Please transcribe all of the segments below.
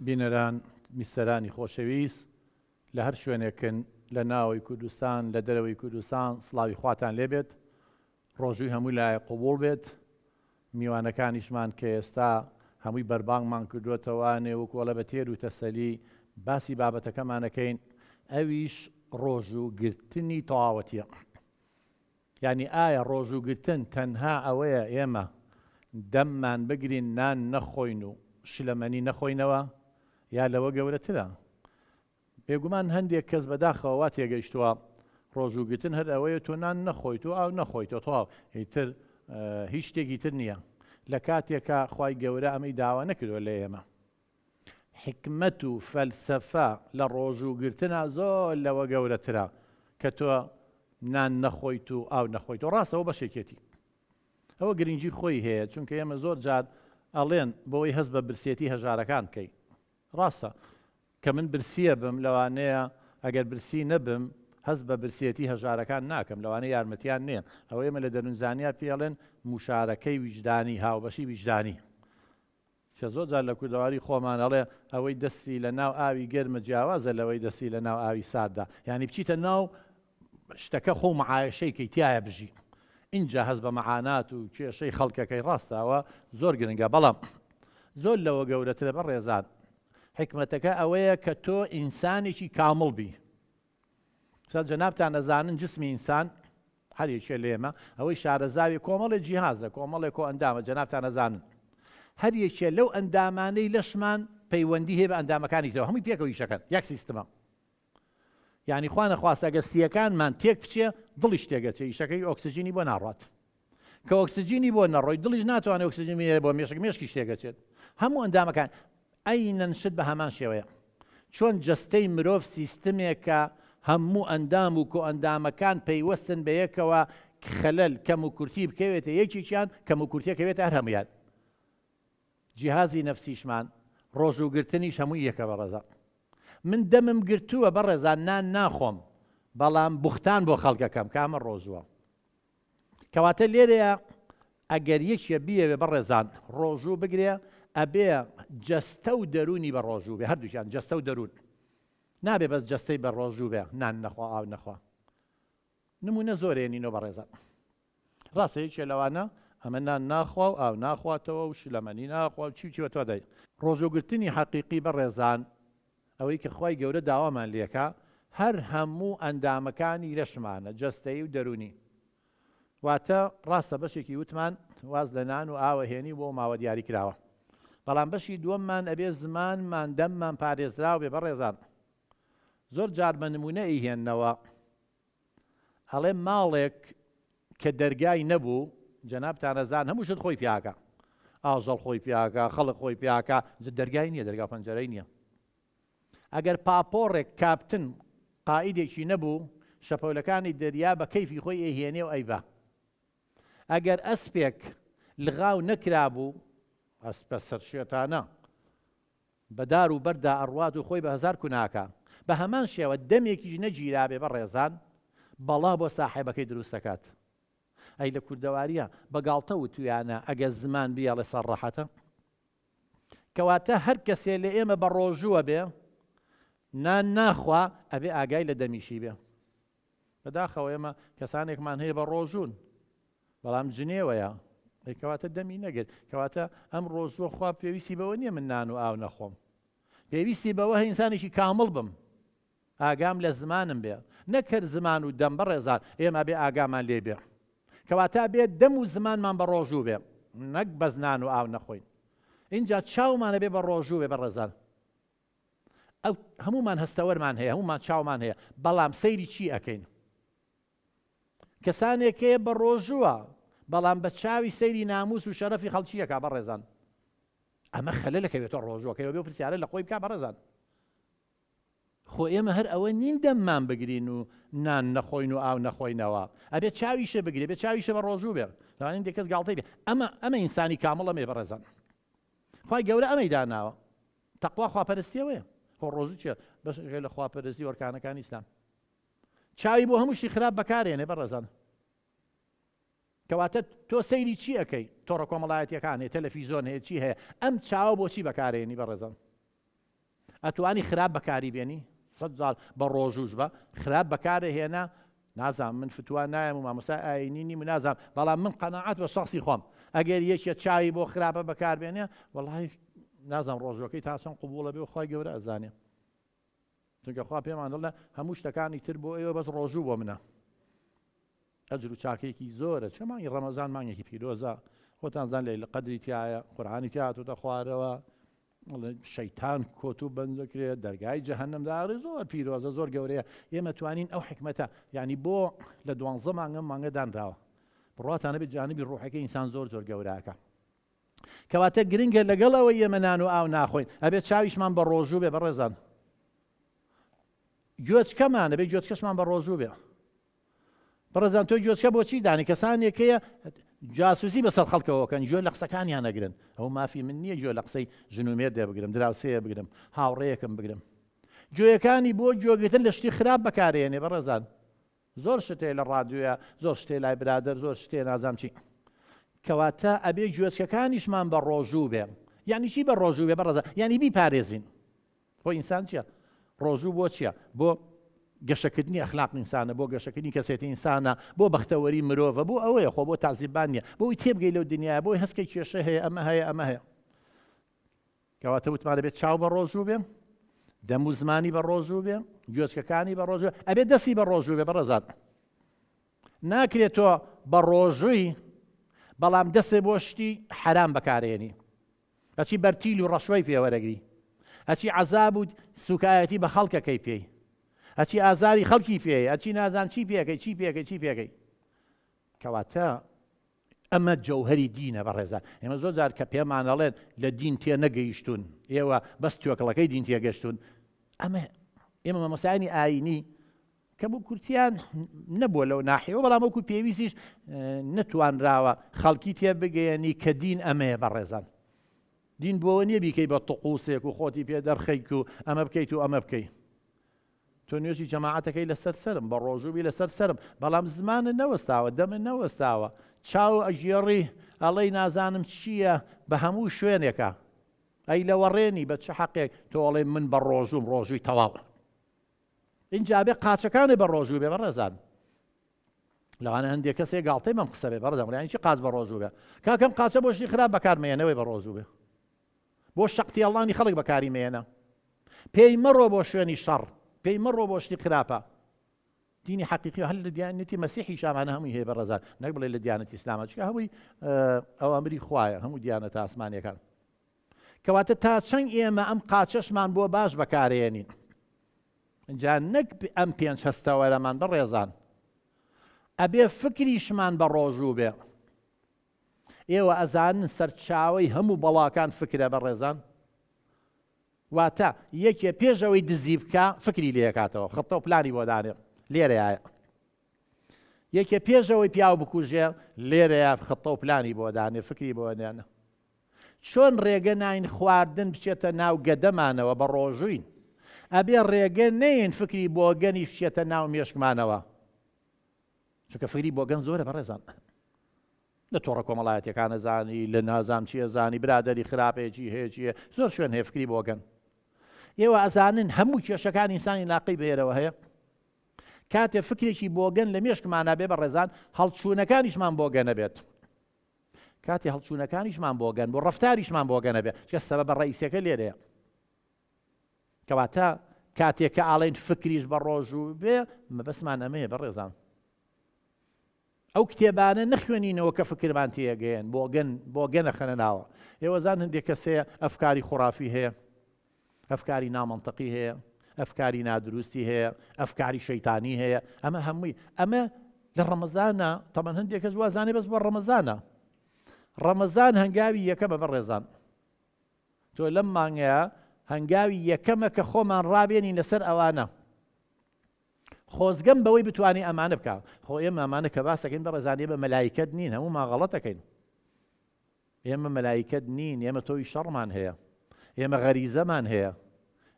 بینەران میسەرانی خۆشەویست لە هەر شوێنێکن لە ناوەی کوردستان لە دەرەوەی کوردستان سڵاوی خواتان لێبێت، ڕۆژووی هەمووی لای قوبوڵ بێت. میوانەکانیشمان کە ئێستا هەمووی بەربانگمان کردوێتەوانێ وەکوڵە بە تێر و تەسەلی باسی بابەتەکەمانەکەین، ئەویش ڕۆژووگرتنی تەواوەتیە. یعنی ئایا ڕۆژووگرتن تەنها ئەوەیە ئێمە دەممان بگرین نان نەخۆین و شلەمەنی نەخۆینەوە، یا لەوە گەورەترە؟ بێگومان هەندێک کەس بەداخەوە وا تێگەیشتووە ڕۆژووگرتن هەر ئەوەیە تۆ نان نەخۆیت و ئاو نەخۆیتەوە تەواو، ئیتر هیچ شتێکی تر نییە. لە کاتێکە خوای گەورە ئەمەی داوا نەکردووە لە ئێمە. حکمت و فەلسەفە لە ڕۆژووگرتنە زۆر لەوە گەورەترە کە تۆ نان نەخۆیت و ئاو نەخۆیت و ڕاستەوە بەشێکێتی ئەوە گرنگی خۆی هەیە، چونکە ئێمە زۆر جار ئەڵێن بۆی هەست بە برسێتی هەژارەکان بکەیت. ڕاستە کە من برسیە بم، لەوانەیە ئەگەر برسی نەبم هەست بە برسێتی هەژارەکان ناکەم، لەوانەیە یارمەتیان نییە. ئەوە ئێمە لە دەروونزانیا پێڵێن مشارەکەی ویجدانی، هاوبەشی ویجدانی. کە زۆر جار لە کوردەواری خۆمان ئەڵێ ئەوەی دەستی لە ناو ئاوی گەرمە جیاوازە لەوەی دەستی لە ناو ئاوی ساردا، یعنی بچیتە ناو شتەکە خۆ مەعایشەیەکەی تایە بژی. اینجا هەست بە مەعانات و کێشەی خەڵکەکەی ڕاستەوە زۆر گرنگە، بەڵام زۆر لەوە گەورەترە بەڕێزان. حکمەتەکە ئەوەیە کە تۆ ئینسانێکی کامڵ بی. جەنابتان ئەزانن جسمی ئینسان هەریەکێ لێمە ئەوەی شارەزاوی کۆمەڵی جیهازە، کۆمەڵێک کۆ ئەندامە. جەنابتان ئەزانن هەریەکێ لەو ئەندامانەی لەشمان پەیوەندی هەیە بە ئەندامەکانی تەوە، هەمووی پێکەوە یشەکەن، یەک سیستمە. یعنی خوا نەخواستە ئەگە سیەکانمان تێک بچێ دڵیش تێگەچێ، یشەکەی ئۆکسجینی بۆ ناڕات. کە ئۆکسجینی بۆ نەڕۆی دڵیش ناتوانێت ئۆکسجینی بۆ مێشک مێشکیش تێگەچێت. هەموو ئەندامەکان ئەینەن شت بە هەمان شێوەیە. چۆن جەستەی مرۆڤ سیستمێکە هەموو ئەندام و کۆ ئەندامەکان پەیوەستن بە یەکەوە، خەلەل کەم و کورتی بکەوێتە یەکێکیان، کەم و کورتیەکەوێتە هەر هەمویان. جیهازی نەفسیشمان ڕۆژووگرتنیش هەمووی یەکە بەڕێزان. من دەمم گرتووە بەڕێزان نان ناخۆم، بەڵام بوختان بۆ خەڵکەکەم کامە ڕۆژووە. کەواتە لێرەیە ئەگەر یەکێ بیەوێ بەڕێزان ڕۆژوو بگرێ، ئەبێ جەستە و دەرونی بە ڕۆژوو بێ، هەردووکیان جەستە و دەرون. نابێ بەس جەستەی بە ڕۆژوو بێ، نان نەخوا ئاو نەخوا. نمونە زۆرێنینەوە بەڕێزان. ڕاستە یەکێ لەوانە ئەمە نان ناخوا و ئاو ناخواتەوە و شلەمەنی ناخوا و چی وە تۆ دەی. ڕۆژووگرتنی حەقیقی بەڕێزان ئەوەی کە خوای گەورە داوامان لێکا هەر هەموو ئەندامەکانی لەشمانە، جەستەیی و دەرونی. واتە ڕاستە بەشێکی وتمان واز لە نان و ئاوە هێنی بۆ ماوە دیاری کراوە، بەڵام بەشی دووەممان ئەبێ زمانمان دەممان پارێزراو بێ بەڕێزان. زۆر جار بە نمونە ئیهێننەوە ئەڵێ ماڵێک کە دەرگای نەبوو، جەنابتان ئەزان هەموو شت خۆی پیاکە، ئاژەڵ خۆی پیاکە، خەڵک خۆی پیاکە، دەرگای نییە، دەرگا پەنجەرەی نییە. ئەگەر پاپۆڕێک کاپتن قائیدێکی نەبوو، شەپۆلەکانی دەریا بە کەیفی خۆی ئەهێنێ و ئەیبا. ئەگەر ئەسپێک لغاو نەکرابوو، ئەسپە سەرشێتانە بەدار و بەردا ئەڕوات و خۆی بە هەزار کوناکە، بە هەمان شێوە دەمێکیش نەگیرابێ بەڕێزان بەڵا بۆ ساحێبەکەی دروست دەکات. ئەی لە کوردەواریە بەگاڵتە وتویانە ئەگە زمان بیاڵێ سەرڕەحەتە. کەواتە هەر کەسێ لە ئێمە بە ڕۆژووە بێ نان ناخوا ئەبێ ئاگای لە دەمیشی بێ. بەداخەوە ئێمە کەسانێکمان هەیە بە ڕۆژوون، بەڵام جنێوەیە، کەواتە دەمی نەگرت. کەواتە ئەم ڕۆژووە خوا پێویستی بەوە نییە من نان و ئاو نەخۆم، پێویستی بەوە هەیە ئینسانێکی کامڵ بم، ئاگام لە زمانم بێ، نەکرد زمان و دەم بەڕێزان ئێمە بێ ئاگامان لێ بێ. کەواتە بێت دەم و زمانمان بە ڕۆژوو بێ، نەک بەس نان و ئاو نەخۆین. اینجا چاومانە بێ بە ڕۆژوو بێ بەڕێزان. ئەو هەمومان هەستەوەرمان هەیە، هەمومان چاومان هەیە، بەڵام سەیری چی ئەکەین؟ کەسانێک هەیە بە ڕۆژووە بەڵام بە چاوی سەیری ناموس و شەرەفی خەڵکیەکە بەڕێزان. ئەمە خەلەلەکەوێتەوە ڕۆژووەکەیەوە بێ و پرسیارە لە خۆی بکا بەڕێزان. خۆ ئێمە هەر ئەوە نین دەممان بگرین و نان نەخۆین و ئاو نەخۆینەوە، ئەبێت چاویشە بگرێ، بێت چاویشە بە ڕۆژوو بێ. لەوانین دێک کەس گاڵتەی بێ. ئەمە ئینسانی کامڵە مێ بەڕێزان. خوای گەورە ئەمەی داناوە. تەقوا خواپەرستیەوەیە. خۆ ڕۆژوو چیە؟ بەشێک لە خواپەرستی وەرکانەکانی ئیسلام. چاوی بۆ هەموو شتی خراپ بەکارێنێ بەڕێزان. کەواتە تۆ سەیری چی ئەەکەی؟ تۆڕە کۆمەڵایەتیەکان هەیە، تەلەڤیزۆن هەیە، چی هەیە؟ ئەم چاوە بۆچی بەکارێنی بەڕێزان؟ ئەتوانی خراپ بەکاری بێنی 100 بە ڕۆژوش بە خراپ بەکارە هێنا نازام من فتوان نایم و مامۆستا ئاینینی من نازام بەڵام من قەناعەت بە شخصی خۆم ئەگەر یەکێ چاوی بۆ خراپە بەکاربێنێ وەڵڵاهی نازام ڕۆژەکەی تا چەند قبوڵە بێ و خۆی گەورە ئەزانێ چونکە خوا پێمان دڵە هەموو شتەکانی تر بۆ ئێوە بەس ڕۆژوو بۆ منە ئەجر و چاکەیەکی زۆرە چه مانگی ڕەمەزان مانگێکی پیرۆزە خۆتان زان لە قەدری تایە قورئانی تیاتۆتە خوارەوە شەیتان کۆت و بەند دەکرێت دەرگای جەهەنەمداڕی زۆر پیرۆزە زۆر گەورەیە ئێمە توانین ئەو حکمەتە یعنی بۆ لە 12 مانگە دانراوە بڕاتانە بێت جانبی ڕوحەکەی ئینسان زۆر گەوراکە کەواتە گرنگە لەگەڵەوە ئێمە نان و ئاو ناخۆین ئەبێت چاویشمان بە ڕۆژوو بێ بەڕێزان گوێچکەمان ئەبێت گوێچکەشمان بە ڕۆژوو بێ بەڕێزان تۆ گوێچکە بۆچی دانی کەسانێکەیە جاسوسی بەسەر خەڵکەوەکەن گوێ لە قسەکانیان نەگرن ئەو مافی من نییە گوێ لە قسەی ژنومێر دێ بگرم دراوسەیە بگرم هاوڕێیەکم بگرم گوێیەکانی بۆ گوێگرتن لە شتی خراپ بەکارێنێ بەڕێزان زۆر شتێ لە ڕادیۆیە زۆر شتێ لای برادەر زۆر شتێ نازام چی کەواتە ئەبێ گوێچکەکانیشمان بە ڕۆژوو بێ یعنی چی بە ڕۆژوو بێ بەڕێزان یعنی بیپارێزین بۆ ئینسان چییە ڕۆژوو بۆ چییە بۆ گەشەکردنی ئەخلاق ئینسانە بۆ گەشەکردنی کەسێتی ئینسانە بۆ بەختەوەری مرۆڤە بۆ ئەوەیە خۆ بۆ تازیبان نیە بۆی تێبگەی لەو دنیاە بۆی هەستکەی کێشە هەیە ئەمە هەیە کەواتە وتمانە بێت چاو بە ڕۆژوو بێ دەم و زمانی بە ڕۆژوو بێ گوێچکەکانی بە ڕۆژوو ئەبێت دەستی بە ڕۆژوو بێ بەڕێزان ناکرێت تۆ بە ڕۆژووی بەڵام دەستێ بۆ شتی حرام بەکارێنی ئەچی بەرتیل و ڕەشوەی پێوەرەگری ئەچی عەزاب و سوکایەتی بە خەڵکەکەی پێی ئەچی ئازاری خەڵکی پێی ئەچی نازان چی پێەکەی کەواتە ئەمە جەوهەری دینە بەڕێزان ئێمە زۆر جار کە پێمانەڵێن لە دین تێ نەگەیشتون ئێوە بەس توێکڵەکەی دین تێگەشتون ئێمە مەمەسایانی ئاینی کە بۆ کورتیان نەبووە لەو ناحیەوە بەڵام وەکو پێویستیش نەتوانراوە خەڵکی تێ بگەیەنی کە دین ئەمەیە بەڕێزان دین بۆەوە نییە بیکەی بە توقوسێک و خۆتی پێ دەرخەیت و ئەمە بکەیت و ئەمە بکەیت تۆ نوێژی جەماعەتەکەی لەسەر سرم بە ڕۆژووی لەسەر سرم بەڵام زمانە نەوەستاوە دەمە نەوەستاوە چاو ئەژێڕی ئەڵەی نازانم چییە بە هەموو شوێنێکە ئەی لەوەڕێنی بە چه حەقێک تۆڵێ من بە ڕۆژوم ڕۆژووی تەواو اینجا بێ قاچەکانی بە ڕۆژوو بێ بەڕێزان لەوانە هەندێک کەسێک گاڵتەی مەم قسە بێ بەڕێزان ڕیانی چی قاچ بە ڕۆژوو بێ کاکەم قاچە بۆ شتی خراپ بەکارمێنەوەی بە ڕۆژوو بێ بۆ شەقتیاڵانی خەڵک بەکاری مێنە پێی مەڕۆ بۆ شوێنی شەڕ پێی مەڕۆ بۆ شتی خراپە دینی حەقیقی هەل لە دیانەتی مەسیحی شامانە هەمووی هەیە بەڕێزان نەک بڵێ لە دیانەتی ئیسلامە چکە هەمووی ئەوامری خوایە هەموو دیانەتە ئاسمانیەکان کەواتە تا چەند ئێمە ئەم قاچەشمان بۆ باش بەکارێنین اینجا نەک ئەم پێنج هەستەوەرەمان بەڕێزان ئەبێ فکریشمان بە ڕۆژوو بێ ئێوە ئەزانن سەرچاوەی هەموو بەڵاکان فکرە بەڕێزان واتە یەکێ پێشەوەی دزی بکە فکری لێکاتەوە خەتە و پلانی بۆ دانێ لێرەیە یەکێ پێشەوەی پیاو بکوژێ لێرەیە خەتە و پلانی بۆ دانێ فکری بۆ دێنە چۆن ڕێگە ناین خواردن بچێتە ناو گەدەمانەوە بە ڕۆژووین ئەبێ ڕێگە نەین فکری بۆگەنی بچێتە ناو مێشکمانەوە چونکە فکری بۆگەن زۆرە بەڕێزان لە تۆڕە کۆمەڵایەتیەکانە زانی لە نازام چیە زانی برادەری خراپێکی هەیە زۆر شوێن هەیە فکری بۆگەن ئێوە ئەزانن هەموو کێشەکان ئینسانی لاقی بێرەوە هەیە کاتێ فکرێکی بۆگەن لە مێشکمانە بێ بەڕێزان هەڵچوونەکانیشمان بۆگەنە بێت کاتی هەڵچوونەکانیشمان بۆگەن بۆ ڕەفتاریشمان بۆگەنە بێت چکە سەبەبە ڕئیسەکە لێرەیە کەواتە کاتێک کە ئاڵێن فکریش بە ڕۆژوو بێ مەبەسمان ئەمەیە بەڕێزان ئەو کتێبانە نەخوێنینەوە کە فکرمان تێگەیەن بۆگەنە خەنە ناوە ئێوە زان هەندێک کەسەیە ئەفکاری خوڕافی هەیە ئەفکاری نامەنتەقی هەیە ئەفکاری نادروستی هەیە ئەفکاری شەیتانی هەیە ئەمە هەمووی ئەمە لە ڕەمەزانە تەمەن هەندێک کەس وازانێ بەس بۆ ڕەمەزانە ڕەمەزان هەنگاوی یەکەمە بەڕێزان تۆ لەم مانگەیە هەنگاوی یەکەمە کە خۆمان ڕابێنین لەسەر ئەوانە خۆزگەم بەوەی بتوانێ ئەمانە بکە خۆ ئێمە ئەمانە کە باسەکەین بەڕێزان ئێمە مەلایکەت نین هەموومان غەڵەتەکەین ئێمە مەلایکەت نین ئێمە تۆی شەڕمان هەیە ئێمە غەریزەمان هەیە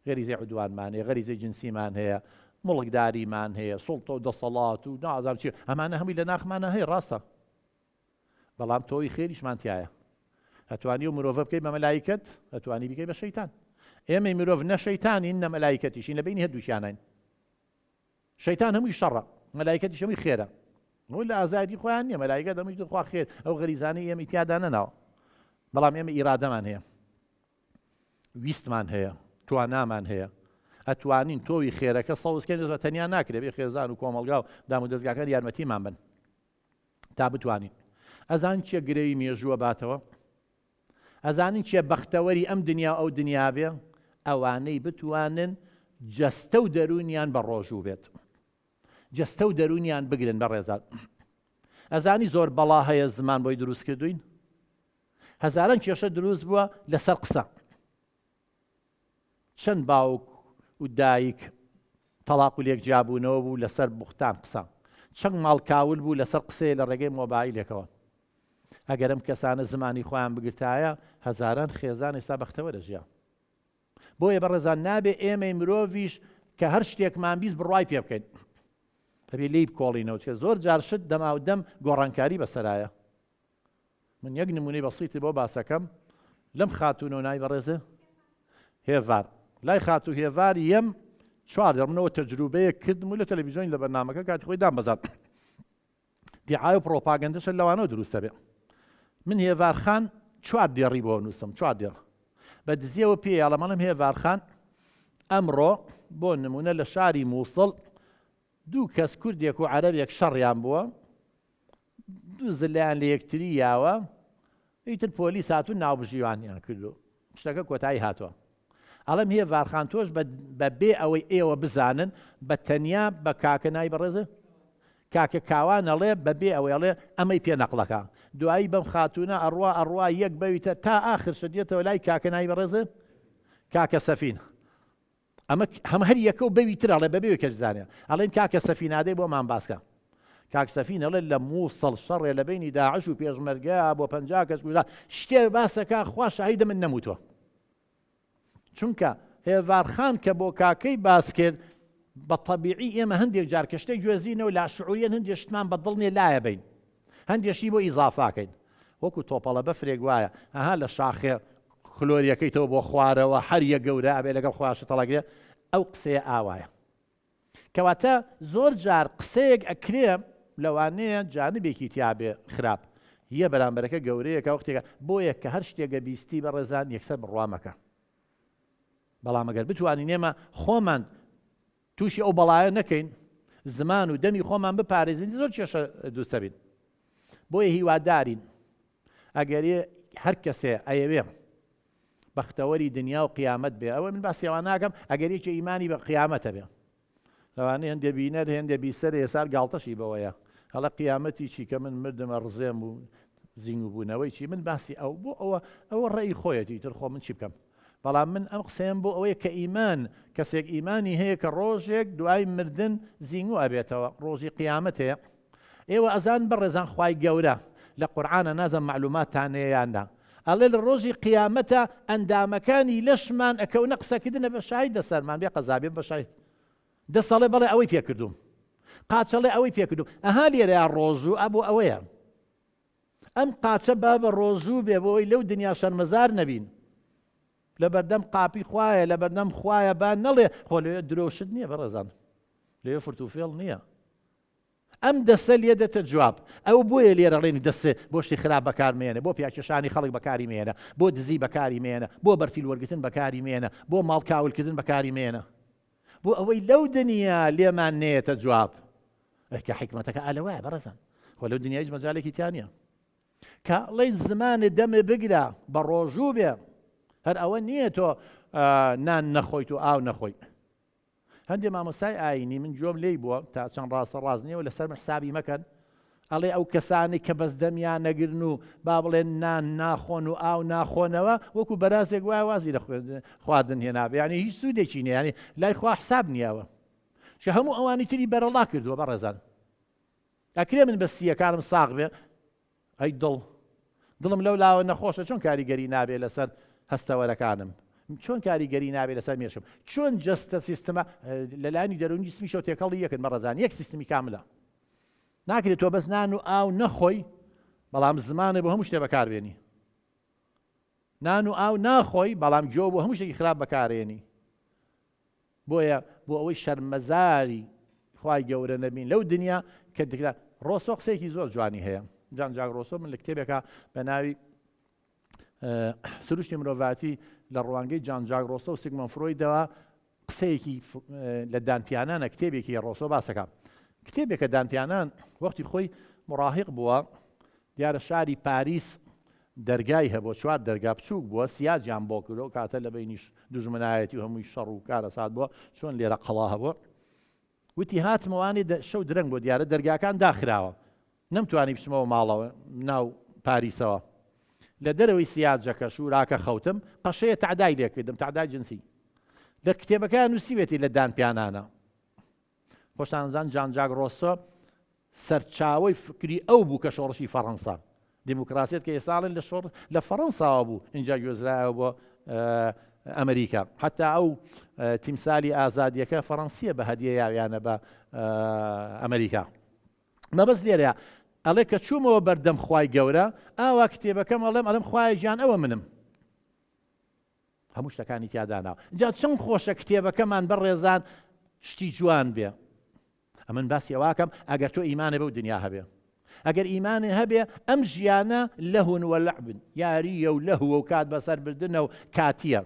غەریزەی عودوانمان هەیە غەریزەی جنسیمان هەیە مڵکداریمان هەیە سوڵتە و دەسەڵات و نازانم چی ئەمانە هەمووی لە ناخمانە هەیە ڕاستە بەڵام تۆی خێریشمان تایە ئەتوانی و مرۆڤە بکەی بە مەلایکەت ئەتوانی بکەی بە شەیتان ئێمەی مرۆڤ نە شەیتانین نە مەلایکەتیشین لە بینی هەردووکیانین شەیتان هەمووی شەڕە مەلایکەتیش هەمووی خێرە ئەو لە ئازادی خۆیان نییە مەلایکەت هەمووی خوا خێر ئەو غەریزانەی ئێمە تیادا نەناوە بەڵام ئێمە ئیرادەمان هەیە ویستمان هەیە توانامان هەیە ئەتوانین تۆوی خێرەکە سەوزکەین بە تەنیا ناکرێت بێ خێزان و کۆمەڵگا و دام و دەستگاکان یارمەتیمان بن تا بتوانین ئەزان چیە گرەوی مێژووە باتەوە ئەزانین چیە بەختەوەری ئەم دنیا ئەو دنیا بێ ئەوانەی بتوانن جەستە و دەرونیان بە ڕۆژوو بێت جەستە و دەرونیان بگرن بە ڕێزان ئەزانی زۆر بەڵا هەیە زمان بۆی دروست کردوین هەزاران کێشە دروست بووە لەسەر قسە چەند باوک و دایک تەلاق و لێک جیابوونەوە بوو لەسەر بوختان قسە چەند ماڵکاول بوو لەسەر قسەیە لە ڕێگەی مۆبایلێکەوە ئەگەر ئەم کەسانە زمانی خۆیان بگرتایە هەزاران خێزان ئێستا بەختەوە دەژیان بۆیە بەڕێزان نابێ ئێمەی مرۆڤیش کە هەر شتێکمان بیست بڕوای پێ بکەین هەبێ لی بکۆڵینەوە چکە زۆر جار شت دەما و دەم گۆڕانکاری بەسەرایە من یەک نمونەی بەسیطی بۆ باسەکەم لەم خاتوونە و نای بەڕێزە هێڤار لای خاتوو هێڤار یەم چوار دەڕمنەوە تەجروبەیە کردم و لە تەلەڤیزیۆنی لە بەرنامەکە کاتی خۆی دامبەزات دیعای و پرۆپاگەندەشە لەوانەوە دروستە بێ من هێڤارخان چوار دێڕی بۆ نووسم چوار دێڕ بە دزیەوە پێیاڵە مەڵم هێڤارخان ئەمڕۆ بۆ نمونە لە شاری مووسڵ دوو کەس کوردێک و عەرەبێک شەڕیان بووە دوو زلیان لە یەکتری یاوە ئیتر پۆلیس هاتوو ناوبژیوانیان کردو شتەکە کۆتایی هاتووە ئەڵەم هێڤارخان تۆش بە بێ ئەوەی ئێوە بزانن بە تەنیا بە کاکە نای بەڕێزە کاکە کاوان ئەڵێ بەبێ ئەوەی ئەڵێ ئەمەی پێ نەقڵەکە دوایی بەم خاتوونە ئەڕوا یەک بەویتە تا ئاخر شدێتەوە لای کاکە نای بەڕێزە کاکە سەفین ئەمە هەم هەر یەکە و بەوی تر ئەڵێ بەبێ کە بزانێ ئەڵێن کاکە سەفینادەی بۆمان باسکە کاک سەفین ئەڵێ لە مووسڵ شەڕێ لە بینی داعش و پێشمەرگە بۆ 50 کەس گولا شتێ باسەکە خوا شاهیدە من نەموتوە چونکە هێڤارخان کە بۆ کاکەی باس کرد بە تەبیعی ئێمە هەندێک جار کە شتێک گوێزینەوە لاشعوریەن هەندێک شتمان بەدڵ نییە لایە بین هەندێشی بۆ ئیزافاکەین وەکو تۆپەڵە بەفرێک وایە ئەها لە شاخێ خلۆریەکەیتەوە بۆ خوارەوە هەر یەک گەورە ئەبێ لەگەڵ خواشە تەڵەگرێ ئەو قسەیە ئاوایە کەواتە زۆر جار قسەیەک ئەکرێ لەوانەیە جانبێکی تیابێ خراپ یە بەرامبەرەکە گەورەیەکە وەختێکە بۆیە کە هەر شتێکە بیستی بە ڕێزان یەکسەر بڕوامەکە بەڵام ئەگەر بتوانین ئێمە خۆمان تووشی ئەو بەڵایە نەکەین زمان و دەمی خۆمان بپارێزین زۆر کێشە دووسە بین بۆیە هیوادارین ئەگەرێ هەر کەسێ ئەیەوێ بەختەوەری دنیا و قیامەت بێ ئەوە من باسی ئەوە ناکەم ئەگەرێکی ئیمانی بە قیامەتە بێ لەوانەیە هەندێ بینەر هەندێ بیسەر ێسار گاڵتەشی بەوەیە هەڵە قیامەتی چی کە من مردمە ڕزێم و زینگ بوونەوەی چی من باسی ئەو بۆ ئەوە ڕێی خۆیەتی تر خۆ من چی بکەم بەڵام من ئەم قسەیەم بۆ ئەوەیە کە ئیمان کەسێک ئیمانی هەیە کە ڕۆژێک دوای مردن زینگ و ئەبێتەوە ڕۆژی قیامەت هەیە ئێوە ئەزان بەڕێزان خوای گەورە لە قورئانە نازەم معلوماتتان هەیەیاندا ئەڵێ لە ڕۆژی قیامەتە ئەندامەکانی لەشمان ئەکەونە قسەکردنە بە شاهید دەسەرمان بێ قەزابێ بە شاهید دەسەڵێ بەڵێ ئەوەی پێکردوم قاچەڵێ ئەوەی پێکردوم ئەها لێرەیە ڕۆژوو ئەبوو ئەوەیە ئەم قاچە با بە ڕۆژوو بێ بۆی لەو دنیا شەرمەزار نەبین لە بەردەم قاپی خوایە لە بەردەم خوایە با نەڵێ خۆ لێ درۆشت نییە بەڕێزان لێ فرتوفێڵ نییە ئەم دەسە لێ دێتە جواب ئەو بۆیە لێرە ڕێنی دەسێ بۆ شتی خراپ بەکارمێنە بۆ پیاکێشانی خەڵک بەکاری مێنە بۆ دزی بەکاری مێنە بۆ بەرفیل وەرگتن بەکاری مێنە بۆ ماڵکاولکردن بەکاری مێنە بۆ ئەوەی لەو دنیا لێمان نێتە جواب کە حکمەتەکە ئالەوایە بەڕێزان خۆ لەو دنیا هیچ مەجالێکی تیان نییە کە ئەڵێ زمانێ دەمێ بگرە بە ڕۆژوو بێ هەر ئەوە نییە تۆ نان نەخۆیت و ئاو نەخۆی هەندێ مامۆستای ئاینی من گوێم لێی بووە تا چەند ڕاستە ڕاست نییە و لەسەر من حسابی مەکەن ئەڵێ ئەو کەسانی کە بەس دەمیان نەگرن و با بڵێن نان ناخۆن و ئاو ناخۆنەوە وەکو بەرازێک وایە وازی لە خواردن هێنابێ یعنی هیچ سوودێکی نییە ینی لای خوا حساب نییەوە شە هەموو ئەوانی تری بەرەڵا کردووە بەڕێزان ئەکرێ من بە سیەکانم ساغ بێ ئەی دڵم لەو لاوە نەخۆشە چۆن کاریگەری نابێ لەسەر هەستەوەرەکانم چۆن کاریگەری نابێت لەسەر مێشم چۆن جەستە سیستەمە لەلایانی دەرونی جسمیشە و تێکەڵی یەکن بەڕێزان یەک سیستمی کاملە ناکرێت تۆ بەس نان و ئاو نەخۆی بەڵام زمانە بۆ هەموو شتێ بەکاربێنی نان و ئاو ناخۆی بەڵام جۆ بۆ هەموو شتێکی خراپ بەکارێنی بۆیە بۆ ئەوەی شەرمەزاری خوای گەورە نەبین لەو دنیا کە دکرا ڕۆسۆ قسەیەکی زۆر جوانی هەیە جان جاک ڕۆسۆ من لە کتێبێکە بە ناوی سروشتی مرۆڤاتی لە ڕوانگەی جان جاک ڕۆسۆ و سیگمۆن فرۆیدەوە قسەیەکی لە دانپیانانە کتێبێکی ڕۆسۆ باسەکە کتێبێکە دانپیانان وەختی خۆی مڕاهق بووە دیارە شاری پاریس دەرگای هەبووە چوار دەرگا بچووک بووە سیاجیان بۆ کردو و کاتە لە بینیش دوژمنایەتی و هەمووی شەڕ و کارە سات بووە چۆن لێرە قەڵا هەبووە وتی هاتمەوانی شەو درەنگ بۆ دیارە دەرگاکان داخراوە نەمتوانی بچمەوە ماڵەوە ناو پاریسەوە لە دەرەوەی سیاجەکە شوراکە خەوتم قەشەیە تعدای لێکردم تعدای جنسی لە کتێبەکان نووسیوێتی لە دانپیانانە خۆشتانزان جان جاک ڕۆسۆ سەرچاوەی فکری ئەو بوو کە شۆڕشی فەڕەنسا دیموکراسیت کە ئێساڵن لە فەڕەنساوە بوو اینجا گوێزرایەوە بۆ ئەمریکا حتا ئەو تیمسالی ئازادیەکە فەڕەنسیە بە هەدیە یاویانە بە ئەمریکا مەبەست لێرەیە ئەڵێ کە چوومەوە بەردەم خوای گەورە ئاوا کتێبەکەم ئەڵێم خوای گیان ئەوە منم هەموو شتەکانی تیاداناوە اینجا چەند خۆشە کتێبەکەمان بەڕێزان شتی جوان بێ ئەمن باسی ئەواکەم ئەگەر تۆ ئیمانە بەو دنیا هەبێ ئەگەر ئیمانێ هەبێ ئەم ژیانە لەهون وەلەعبن یاریە و لەهوە و کات بەسەر بردنە و کاتیە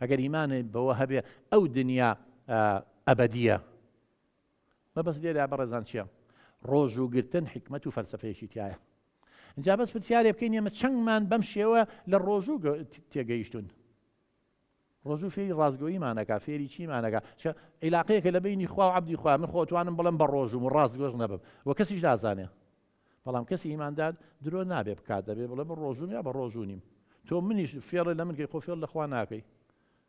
ئەگەر ئیمانێ بەوە هەبێ ئەو دنیا ئەبەدیە مەبەست لێرە بەڕێزان چییە ڕۆژ و گرتن حکمت و فەلسەفەیەکی تایە اینجا بەس پرسیارێ بکەین ئێمە چەندمان بەم شێوە لە ڕۆژوو تێگەیشتون ڕۆژوو فێری ڕازگۆییمانەکە فێری چیمانەکە عیلاقەیەکە لە بینی خوا و عەبدی خوا من خۆتوانم بڵم بە ڕۆژوم و ڕازگۆش نەبم وە کەسیش نازانێ بەڵام کەسی ئیماندار درۆ نابێ بکات دەبێ بڵێ بە ڕۆژوم یا بە ڕۆژوو نیم تۆ منیش فێڵی لە من کەی خۆ فێڵ لەخوا ناکەی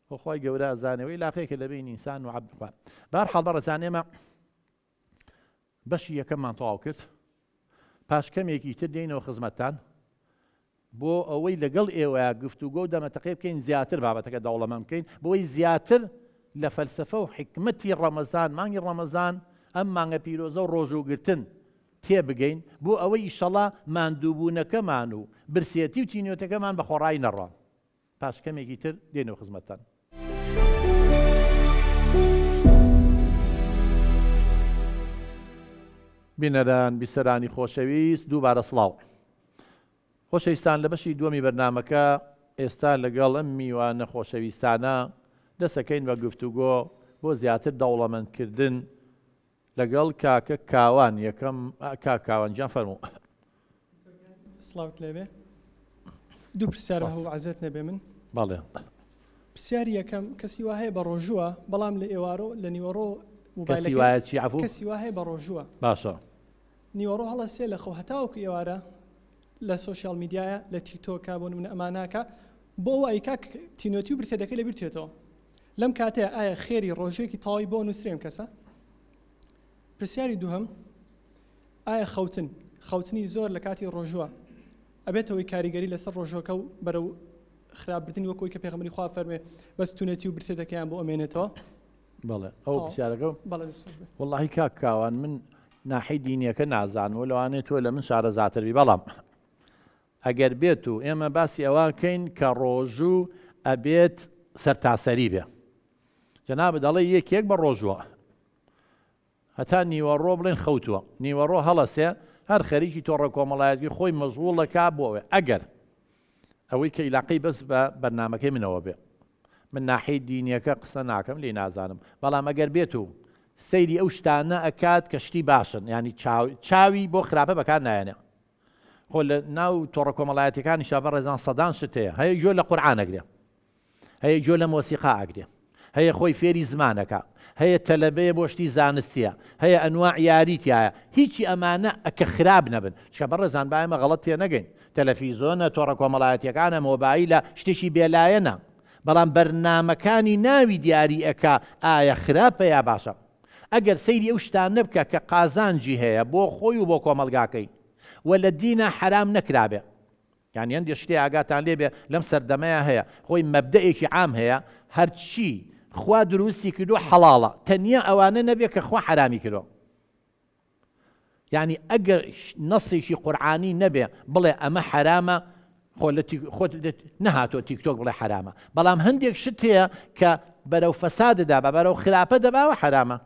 خۆ خوای گەورە ئەزانێەوەی عیلاقەیەکە لە بینی ئینسان و عەبد خوا بەهەرحاڵ بەڕێزان ئێمە بەشی یەکەممان تەواو کرد پاش کەمێکی تر دێینەوە خزمەتتان بۆ ئەوەی لەگەڵ ئێوە گفتوگۆ و دەمەتەقەی بکەین زیاتر بابەتەکە دەوڵەمەند بکەین بۆی زیاتر لە فەلسەفە و حکمەتی ڕەمەزان مانگی ڕەمەزان ئەم مانگە پیرۆزە و ڕۆژوگرتن تێبگەین بۆ ئەوەی ئیشەڵا ماندووبوونەکەمان و برسێتی و تینۆتەکەمان بە خۆڕایی نەڕوان پاش کەمێکی تر دێنەوە خزمەتتان بینەران بیسەرانی خۆشەویست دووبارە سڵاو خۆشەویستان لە بەشی دووەمی بەرنامەکە ئێستا لەگەڵ ئەم میوانە خۆشەویستانە دەسەکەین بە گفتوگۆ بۆ زیاتر دەوڵەمەندکردن لەگەڵ کاکە کاوان یەکەم کاوانجیان فەرموو سڵاوت لێبێ دوو پرسیار هەوو عەزەت نەبێ من بەڵێ پرسیاری یەکەم کەسی وا هەیە بە ڕۆژووە بەڵام لە ئێوارۆ لە نیوەڕۆ کەسی وایە چی عەفوو کەسی وا هەیە بە ڕۆژووە باشە نیوەڕۆ هەڵەسێ لە خەو هەتاوەکو ئێوارە لە سۆشیال میدیایە لە تیکتۆکە بۆ نمونە ئەماناکە بۆ ئەی کاک تینۆتی و برسێدەکەی لەبیر توێتەوە لەم کاتەیە ئایا خێری ڕۆژێکی تەواوی بۆ نووسرێم کەسە پرسیاری دووهەم ئایا خەوتنی زۆر لە کاتی ڕۆژووە ئەبێتەوەی کاریگەری لەسەر ڕۆژۆکە و بەرەو خراپبردننی وەکۆی کە پێغەمبەری خوا فەرمێ بەس تونەتی و برسێدەکەیان بۆ ئەمێنێتەوە بەڵێ ئەو پرسیارەکە بەڵێ وەڵڵاهی کاک کاوان من ناحی دینیەکە نازانم و لەوانێت تۆ لە من شارەزاتربی بەڵام ئەگەر بێت و ئێمە باسی ئەوەکەین کە ڕۆژوو ئەبێت سەرتاسەری بێ جەنابە دەڵێ یەکێک بە ڕۆژووە هەتا نیوەڕۆ بڵێن خەوتووە نیوەڕۆ هەڵەسێ هەر خەریکی تۆڕە کۆمەڵایەتی خۆی مەشغوڵەکە بۆەوێ ئەگەر ئەوەی کە عیلاقەی بەس بە بەرنامەکەی منەوە بێ من ناحی دینیەکە قسە ناکەم لێ نازانم بەڵام ئەگەر بێت و سەیری ئەو شتانە ئەکات کە شتی باشن ینی چاوی بۆ خراپە بەکار نایەنێ خۆ لە ناو تۆڕە کۆمەڵایەتەکانی شابە ڕێزان سەدان شت هەیە هەیە جۆ لە قورعان ئەگرێ هەیە جۆ لە مۆسیقا ئەگرێ هەیە خۆی فێری زمانەکە هەیە تەلەبەیە بۆ شتی زانستیە هەیە ئەنواع یاریتیایە هیچی ئەمانە ئەکە خراپ نەبن چکە بەڕێزان با ئێمە غەڵەت تێ نەگەین تەلەڤیزۆنە تۆڕە کۆمەڵایەتیەکانە مۆبایلە شتێکی بێلایەنە بەڵام بەرنامەکانی ناوی دیاری ئەکا ئایا خراپە یا باشە ئەگەر سەیری ئەو شتانە بکە کە قازانجی هەیە بۆ خۆی و بۆ کۆمەلگاکەی و لە دینە حرام نەکرابێ یعنی هەندێک شتێ ئاگاتان لێبێ لەم سەردەمەیە هەیە خۆی مەبدەئێکی عام هەیە هەرچی خوا دروستی کردو حەڵاڵە تەنیا ئەوانە نەبێ کە خوا حرامی کردو یعنی ئەگەر نەسێکی قورعانی نەبێ بڵێ ئەمە حرامە خۆت نەهاتۆ تیکتۆک بڵێ حرامە بەڵام هەندێک شت هەیە کە بەرەو فەسادەدا بە بەرەو خراپە دەباوە حرامە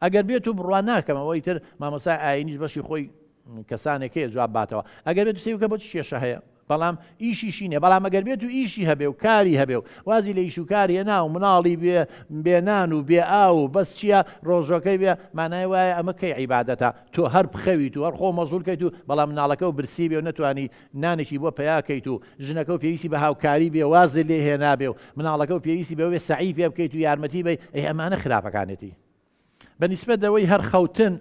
ئەگەر بێت و بڕوان ناکەمەوەی تر مامۆسای ئاینیش بەشی خۆی کەسانێک هەیە جواب باتەوە ئەگەر بێت و سێوکە بۆ چ کێشە هەیە بەڵام ئیشیشی نیە بەڵام ئەگەر بێت و ئیشی هەبێ و کاری هەبێ و وازی لە ئیش و کاری هێنا و مناڵی بێنان و بێ ئاو و بەس چییە ڕۆژەکەی بێ مانای وایە ئەمە کەی عیبادەتە تۆ هەر بخەویت و هەر خۆ مەزوولکەیت و بەڵام مناڵەکە و برسی بێ و نەتوانی نانێکی بۆ پەیاکەیت و ژنەکە و پێویستی بە هاوکاری بێ وازی لێ هێنا بێ و مناڵەکە و پێویستی بێ سەعی پێ بکەیت و یارمەتی بێ ئەمانە خراپەکانێتی بەنسبەت دەوەی هەر خەوتن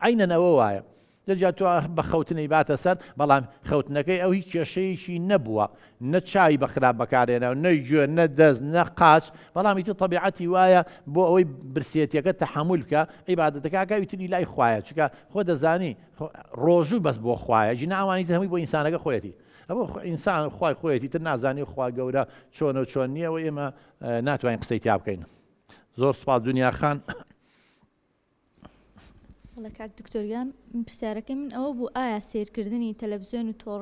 عینەنەوە وایە دەجا تۆ بە خەوتنی باتە سەر بەڵام خەوتنەکەی ئەو هیچ کێشەیەکی نەبووە نە چای بە خراپ بەکارێنەوە نە گوێ نە دەست نە قاچ بەڵامی تو تەبیعەتی وایە بۆ ئەوەی برسێتیەکە تەحمل کە عیبادەتەکە کاویتری لای خوایە چکە خۆ دەزانی ڕۆژوو بەس بۆ خوایە جی ناوانی هەمووی بۆ ئینسانەکە خۆیەتی ئەوە ئینسان خوای خۆیەتی تر نازانی خوا گەورە چۆنە چۆن نییە و ئێمە ناتوانین قسەی تیا بکەین زۆر سوپاس دنیا خان وڵا کاک دکتۆریان پرسیارەکەی من ئەوە بوو ئایا سیرکردنی تەلەڤیزیۆن و تۆڕ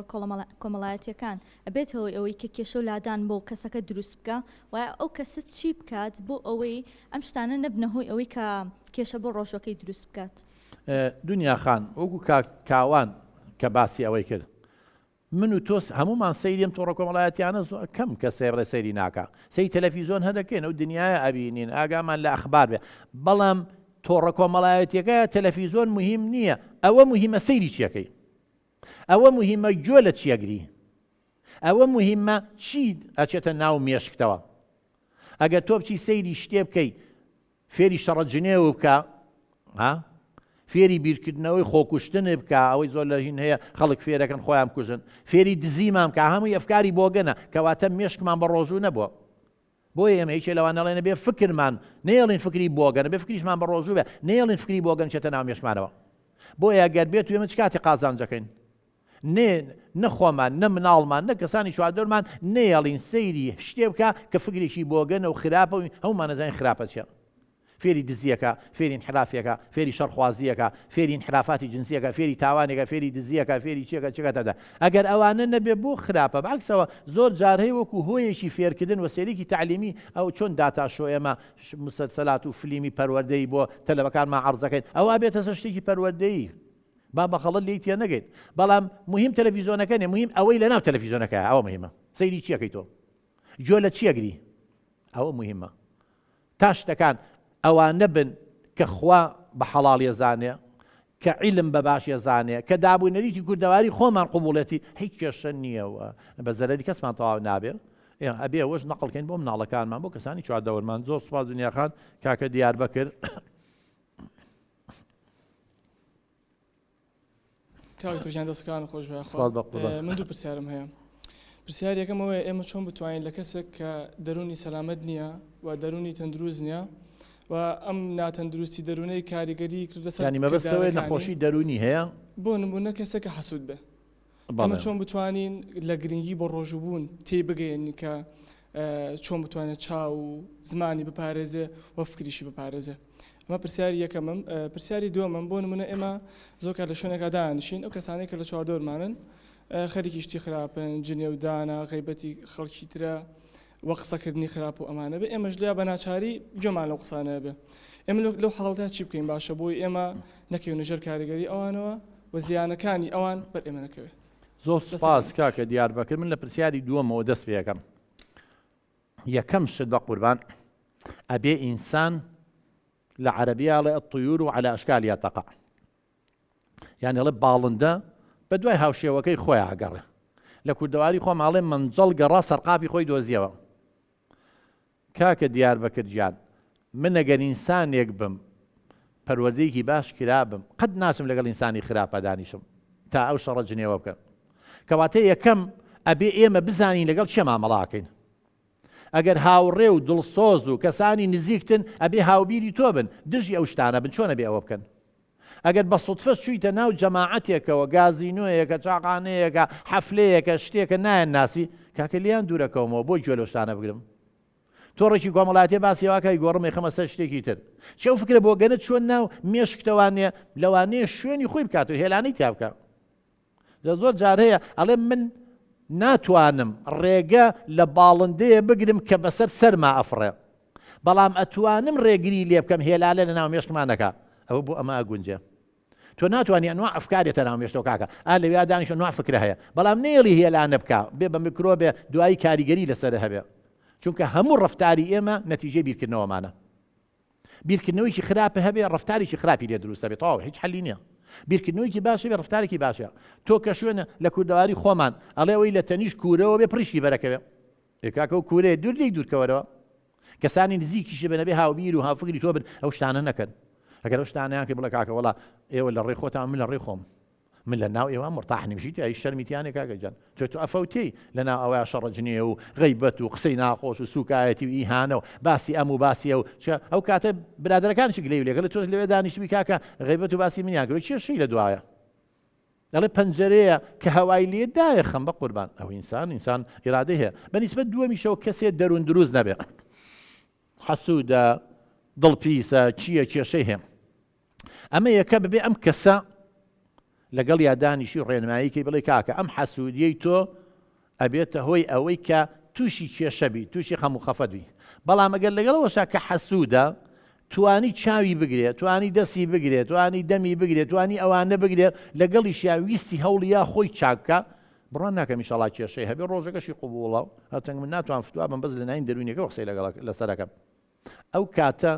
کۆمەڵایەتیەکان ئەبێتەوەی ئەوەی کە کێشە و لادان بۆ کەسەکە دروست بکە وایە ئەو کەسە چی بکات بۆ ئەوەی ئەم شتانە نەبنە هۆی ئەوەی کە کێشە بۆ ڕۆژەکەی دروست بکات دنیا خان وەکو کاوان کە باسی ئەوەی کرد من و تۆس هەمومان سەیریم تۆڕە کۆمەڵایەتیانە کەم کە سێڕێ سەیری ناکە سەی تەلەڤیزیۆن هەدەکەین ئەو دنیای ئەبینین ئاگامان لە ئەخبار بێ بەڵام تۆڕە کۆمەڵایەتیەکە تەلەڤیزیۆن مهم نییە ئەوە مهمە سەیری چیەکەی ئەوە مهمە گوێ لە چیەگری ئەوە مهمە چی ئەچێتە ناو مێشکتەوە ئەگەر تۆ بچی سەیری شتێ بکەی فێری شەڕەجنێوە بکە فێری بیرکردنەوەی خۆکوشتن بکە ئەوەی زۆر لە هین هەیە خەڵک فێرەکەن خۆیان کوژن فێری دزیمان بکە هەمووی ئەفکاری بۆگەنە کەواتە مێشکمان بە ڕۆژوو نەبووە بۆیە ئێمە هیچ لەوانەڵێنە بێ فکرمان نێڵین فکری بۆگەنە بێ فکریشمان بە ڕۆژوو بێ نێڵین فکری بۆگەن چێتە ناو مێشکمانەوە بۆیە گەر بێت و ئێمە چ کاتی قازانجەکەین نەخۆمان نە مناڵمان نە کەسانی چواردۆرمان نێڵین سەیری شتێ بکە کە فکرێکی بۆگەنە و خراپە و هەمومان نەزانین خراپە چیە فێری دزیەکە فێری انحرافیەکە فێری شەڕخوازیەکە فێری انحرافاتی جنسیەکە فێری تاوانێکە فێری دزیەکە فێری چیەکە چێکەتەدا ئەگەر ئەوانە نەبێ بۆ خراپە بەعکسەوە زۆر جار هەیە وەکو هۆیەکی فێرکردن وەسیلەیەکی تعلیمی ئەو چۆن داتاشۆ ئێمە مسلسلات و فلیمی پەروەردەی بۆ تەلەڤەکانمان عەرزەکەین ئەوە بێتە سەر شتێکی پەروەردەیی با بەخەڵەت لێی تێ نەگەیت بەڵام مهم تەلەڤیزیۆنەکە نیە مهم ئەوەی لەناو تەلەڤیزیۆنەکە ئەوە مهمە سەیری چیەکەی تۆ گوێ لە چیەگری ئەوە مهمە تا شتەکان ئەوان نەبن کە خوا بە حەڵاڵ ێزانێ کە عیلم بە باش ێزانێ کە دابوونەریتی کوردەواری خۆمان قبوڵەتی هیچ کێشە نییەوە بە زەرەری کەسمان تەواو نابێ ئەبێ ئەوەش نەقڵکەین بۆ مناڵەکانمان بۆ کەسانی چواردەوەرمان زۆر سوپاس دنیا خان کاکە دیاربەکر کاک تۆژیان دەستەکان خۆش بە من دوو پرسیارم هەیە پرسیار یەکەمەوەی ئێمە چۆن بتوانین لە کەسێک کە دەرونی سەلامەت نییە و دەرونی تەندروست نییە و ئەم ناتەندروستی دەرونەی کاریگەری ینی مەبەستەوەی نەخۆشی دەرونی هەیە بۆ نمونە کەسێکە حەسوود بێ ئەمە چۆن بتوانین لە گرنگی بۆ ڕۆژوبوون تێ بگەین کە چۆن بتوانێت چاو و زمانی بپارێزێ و فکریشی بپارێزێ ئەمە پرسیاری یەکەمم پرسیاری دووەمم بۆ نمونە ئێمە زۆر کار لە شوێنێکا دانیشین ئەو کەسانەی کە لە چواردۆرمانن خەریکی شتی خراپن جنێ و دانا غیبەتی خەڵکی ترە وە قسەکردنی خراپ و ئەمانە بێ ئێمەش لێ بە ناچاری گوێمان لەو قسانە بێ ئێمە لەو حاڵەتە چی بکەین باشە بۆی ئێمە نەکەوێنە ژەر کاریگەری ئەوانەوە و زیانەکانی ئەوان بەر ئێمە نەکەوێت زۆر سپاس کاکە دیاربەکر من لە پرسیاری دووەمەوە دەست پێ یەکەم یەکەم شت بە قوربان ئەبێ ئینسان لە عەرەبیە ئەڵێ الطیور و عەلا ئەشکالها تەقع یعنی ئەڵێ باڵندە بە دوای هاوشێوەکەی خۆیان ئەگەڕێ لە کوردەواری خۆ ماڵێ منجەڵ گەڕا سەرقاپی خۆی دۆزیەوە کاکە دیاربەکر گیان من ئەگەر ئینسانێک بم پەروەردەیەکی باش کرا بم قەت ناچم لەگەڵ ئینسانی خراپە دانیشم تا ئەو شەڕە جنێوە بکەم کەواتە یەکەم ئەبێ ئێمە بزانین لەگەڵ چێ مامەڵاکەین ئەگەر هاوڕێ و دڵسۆز و کەسانی نزیکتن ئەبێ هاوبیری تۆ بن دژی ئەو شتانە بن چۆنە بێ ئەوە بکەن ئەگەر بە سوتفەس چوویتە ناو جەماعەتێکەوە گازینۆیەکە چاقانەیەکە حەفلەیەکە شتێکە نایەن ناسی کاکە لیان دوورەکەومەوە بۆ گوێ لەو شتانە بگرم تۆڕێکی کۆمەڵایەتیە باسی واکای گۆڕمێ خەمە سەر شتێکی تر چێ و فکرە بۆ گەنە چۆن ناو مێشکتەوانێ لەوانەیە شوێنی خۆی بکات و هێلانەی تا بکە زۆر جار هەیە ئەڵێ من ناتوانم ڕێگە لە باڵندەیە بگرم کە بەسەر سەرما ئەفڕێ بەڵام ئەتوانم ڕێگری لێ بکەم هێلالە لە ناو مێشکمانەکە ئەوە بۆ ئەمە ئەگونجێ تۆ ناتوانانی ئەنواع ئەفکارێتە ناو مێشتەوە کاکە لەوێ دانیشە نوع فکرە هەیە بەڵام نێڵی هێلانە بکە بێ بە میکرۆبێ دوایی کاریگەری لەسەر هەبێ چونکە هەموو ڕەفتاری ئێمە نەتیجەی بیرکردنەوەمانە بیرکردنەوەیکی خراپە هەبێ ڕەفتارێکی خراپی لێ دروستە بێت تەواو هیچ حەلی نییە بیرکردنەوەیکی باشە بێ ڕەفتارێکی باشە تۆ کە شوێنە لە کوردەواری خۆمان ئەڵێ ئەوەی لە تەنیش کوورەوە بێ پڕیشکی بەرەکەوێ کاکە و کوورەیە دوور لێی دوورکەوەرەوە کەسانی نزیکیشە بە نەبێ هاوبیر و هاوفکری تۆ بن ئەو شتانە نەکەن ئەگەر ئەو شتانەیان کە بڵێ کاکە وەڵا ئێوە لە ڕێ خۆتان من لە ڕێ خۆم من لە ناو ئێوە مرتاح نمیشیت ئەی شەرمیتیانێ کاکە جان تۆ ئەفەوتەی لە ناو ئەوەیە شەڕەجنێ و غەیبەت و قسەی ناخۆش و سوکایەتی و ئیهانە و باسی ئەم و باسی ئەو کاتە برادەرەکانشی لێ لێگەڵ تۆ لەوێ دانیشتبی کاکە غەیبەت و باسی منیان کرد کێشەی لە دوایە دەڵێ پەنجەرەیە کە هەوای لێدایە خەم بە قوربان ئەو ئینسان ئیرادەی هەیە بەنسبەت دووەمیشەوە کەسێ دەروون دروست نەبێ حەسوودە دڵپیسە چییە کێشەی هەیە ئەمە یەکە ببێ ئەم کەسە لەگەڵ یادانیشی ڕێنماییکەی بڵێ کاکە ئەم حەسوودیەی تۆ ئەبێتە هۆی ئەوەی کە تووشی کێشەبی تووشی خەم و خەفەتبی بەڵام ئەگەر لەگەڵەوەشا کە حەسوودە توانی چاوی بگرێت توانی دەستی بگرێت توانی دەمی بگرێت توانی ئەوانە بگرێت لەگەڵیشیا ویستی هەوڵیا خۆی چاککە بڕوان ناکەم ئینشاڵڵا کێشەی هەبێ ڕۆژەکەشی قوبوڵە هەتەنگ من ناتوان فتووا بم بەس لە ناین دەروونیەکە قسەی لەسەرەکەم ئەو کاتە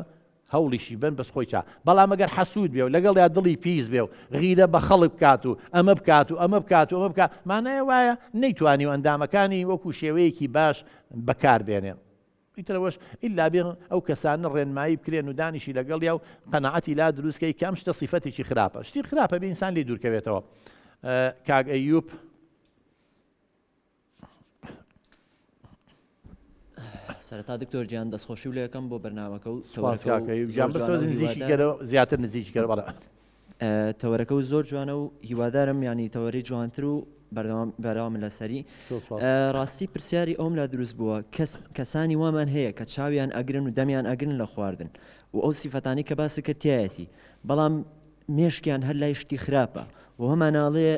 هەوڵیشی بن بەس خۆی چا بەڵام ئەگەر حەسوود بێ و لەگەڵ یا دڵی پیس بێ و غیرە بە خەڵک بکات و ئەمە بکات و ئەمە بکات و ئەمە بکات مانایە وایە نەیتوانی و ئەندامەکانی وەکو شێوەیەکی باش بەکاربێنێ ئیترەوەش ئیلا بێ ئەو کەسانە ڕێنمایی بکرێن و دانیشی لەگەڵ یا و قەنەعەتی لا دروستکەی کەم شتە سیفەتێکی خراپە شتی خراپە بێ ئینسان لێ دوورکەوێتەوە کاک ئەیوب سەرەتا دکتۆر گیان دەستخۆشی و لێ یەکەم بۆ بەرنامەکە و زیاتر نزیکیکە بەڵێ تەوەرەکە و زۆر جوانە و هیوادارم ینی تەوەری جوانتر و بەراوام لەسەری ڕاستی پرسیاری ئەوم لا دروست بووە کەسانی وامان هەیە کە چاویان ئەگرن و دەمیان ئەگرن لە خواردن و ئەو سیفەتانی کە باسی کردایەتی بەڵام مێشکیان هەر لای شتی خراپە و هەماناڵێ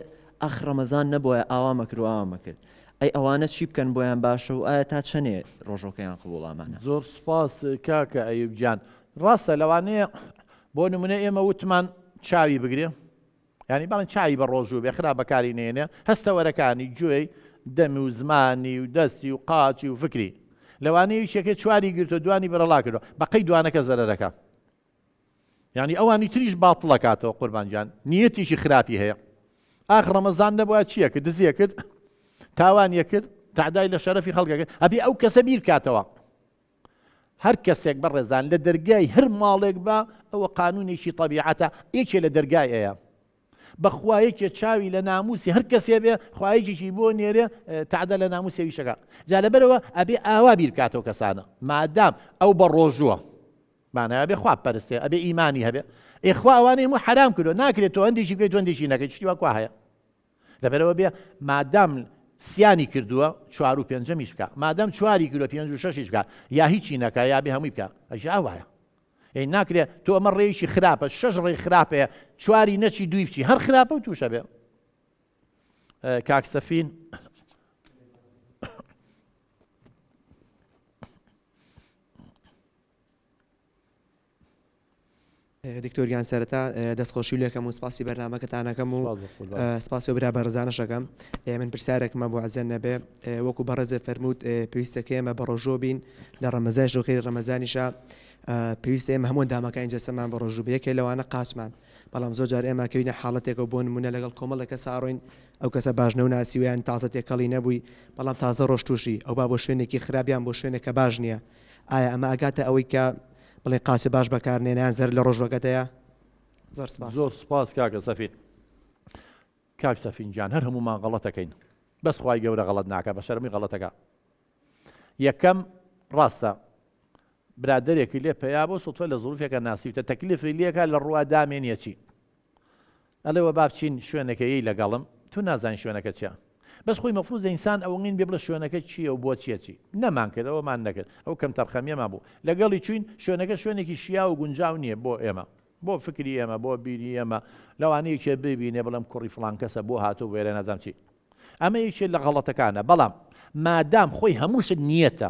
ئەخ ڕەمەزان نەبووە ئاوا مەکرد و ئاوا مەکرد ئەی ئەوانە چی بکەن بۆیان باشە و ئایا تا چەنێ ڕۆژۆکەیان قبوڵامانە زۆر سپاس کاکە ئەیوب گیان ڕاستە لەوانەیە بۆ نمونە ئێمە وتمان چاوی بگرێ ینی باڵن چاوی بە ڕۆژوو بێ خراپ بەکاری نێنێ هەستەوەرەکانی گوێی دەمی و زمانی و دەستی و قاچی و فکری لەوانەیە شێکێت چواری گرتو دوانی بەرەڵا کردەوە بەقەی دوانەکە زەرەرەکە ینی ئەوانی تریش باتڵە کاتەوە قوربان گیان نیەتیشی خراپی هەیە ئاخ ڕەمەزان نەبووە چییە کرد دزیە کرد تاوانیە کرد تعدای لە شەرەفی خەڵکەکە ئەبێ ئەو کەسە بیر کاتەوە هەر کەسێک بەڕێزان لە دەرگای هەر ماڵێک بە ئەوە قانونێکی طەبیعەتە یەکێ لە دەرگای ئەیە بەخوایەکێ چاوی لە ناموسی هەر کەسێ بێ خوایەکێکی بۆ نێرێ تعدا لە ناموسێویشەکە جا لەبەرەوە ئەبێ ئاوا بیر کاتەوە کەسانە مادام ئەو بە ڕۆژووە مانایە ئەبێ خوا پەرستێ ئەبێ ئیمانی هەبێ ئێخوا ئەوانەی هەموو حرام کردو ناکرێت تۆ هەندێکی بکەیت هەندێکی نەکەیت شتی وەکوا هەیە لەبەرەوە بێ مادام سیانی کردووە 4 و 5 بکە مادام 4 کردووە 5 و 6 بکە یا هیچی نەکە یا بێ هەمووی بکە ئەژ ئاوایە ئەی ناکرێت تۆ ئەمە ڕێیشی خراپە 6 ڕێی خراپەیە 4 نەچی دوی بچی هەر خراپە و تووشە بێ کاک سەفین دکتۆریان سەرەتا دەستخۆشی لێکەم و سپاسی بەرنامەکەتانەکەم و سپاسی و برا بەڕێزانەشەکەم من پرسیارێکمە بۆ عەزیز نەبێ وەکو بەڕێزە فەرمووت پێویستەکە ئێمە بە ڕۆژۆ بین لە ڕەمەزانش و غێری ڕەمەزانیشە پێویستە ئێمە هەموو ئەندامەکانی جەسەمان بە ڕۆژوو بێ یەکێ لەوانە قاچمان بەڵام زۆر جار ئێمە کەوینە حاڵەتێکە بۆ نمونە لەگەڵ کۆمەڵێکە ساڕۆین ئەو کەسە باشنە و ناسیویان تازە تێکەڵی نەبووی بەڵام تازە ڕۆژ تووشی ئەو با بۆ شوێنێکی خراپیان بۆ شوێنێکە باش نییە ئایا ئەمە ئەگاتە ئەوەی کە بڵێ قاچە باش بەکارنێنیان زەر لە ڕۆژوەکەتەیە زۆر سپاس کاکە سەفین کاک سەفین جان هەر هەمومان غەڵەتەکەین بەس خوای گەورە غەڵەت ناکە بە شەرمی غەڵەتەکە یەکەم ڕاستە برادێکی لێ پێیا بۆ سوتفە لە زوڵفێکە ناسیوتە تەکلیفی لێکە لە ڕوا دامێنیە چی ئەلێوە با بچین شوێنەکەی لەگەڵم تو نازان شوێنەکە چیە بەس خۆی مەفروضە ئینسان ئەوەین بێ بڵە شوێنەکە چییە و بۆ چیە چی نەمان کرد ئەوەمان نەکرد ئەو کەم تەرخەمیەمان بوو لەگەڵی چوین شوێنەکە شوێنێکی شیا و گونجاو نییە بۆ ئێمە بۆ فکری ئێمە بۆ بیری ئێمە لەوانەیە کێ ببینێ بڵم کوڕی فڵان کەسە بۆ هاتوو وێرە نەزانم چی ئەمە یەکێک لە غەڵەتەکانە بەڵام مادام خۆی هەمووشت نیەتە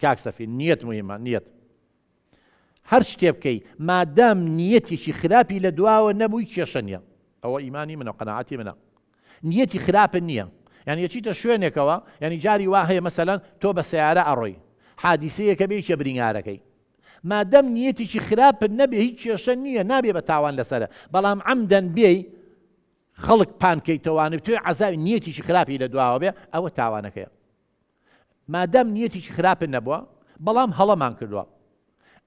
کاک سەفی نیەت مهمە نیەت هەر شتێ بکەی مادام نیەتێکی خراپی لە دواوە نەبووی کێشە نییە ئەوە ئیمانی منە قەناعەتی منە نیەتی خراپن نییە یعنی یەچیتە شوێنێکەوە یعنی جاری وا هەیە مەسەلەن تۆ بە سیارە ئەڕۆی حادیسەیەکە بێکە برینگارەکەی مادەم نیەتێکی خراپن نەبێ هیچ کێشە نییە نابێ بە تاوان لەسەرە بەڵام عەمدەن بێی خەڵک پانکەیتەوانێت توێ عەزاوی نیەتێکی خراپی لە دواوە بێ ئەوە تاوانەکەیە مادەم نیەتێکی خراپن نەبووە بەڵام هەڵەمان کردووە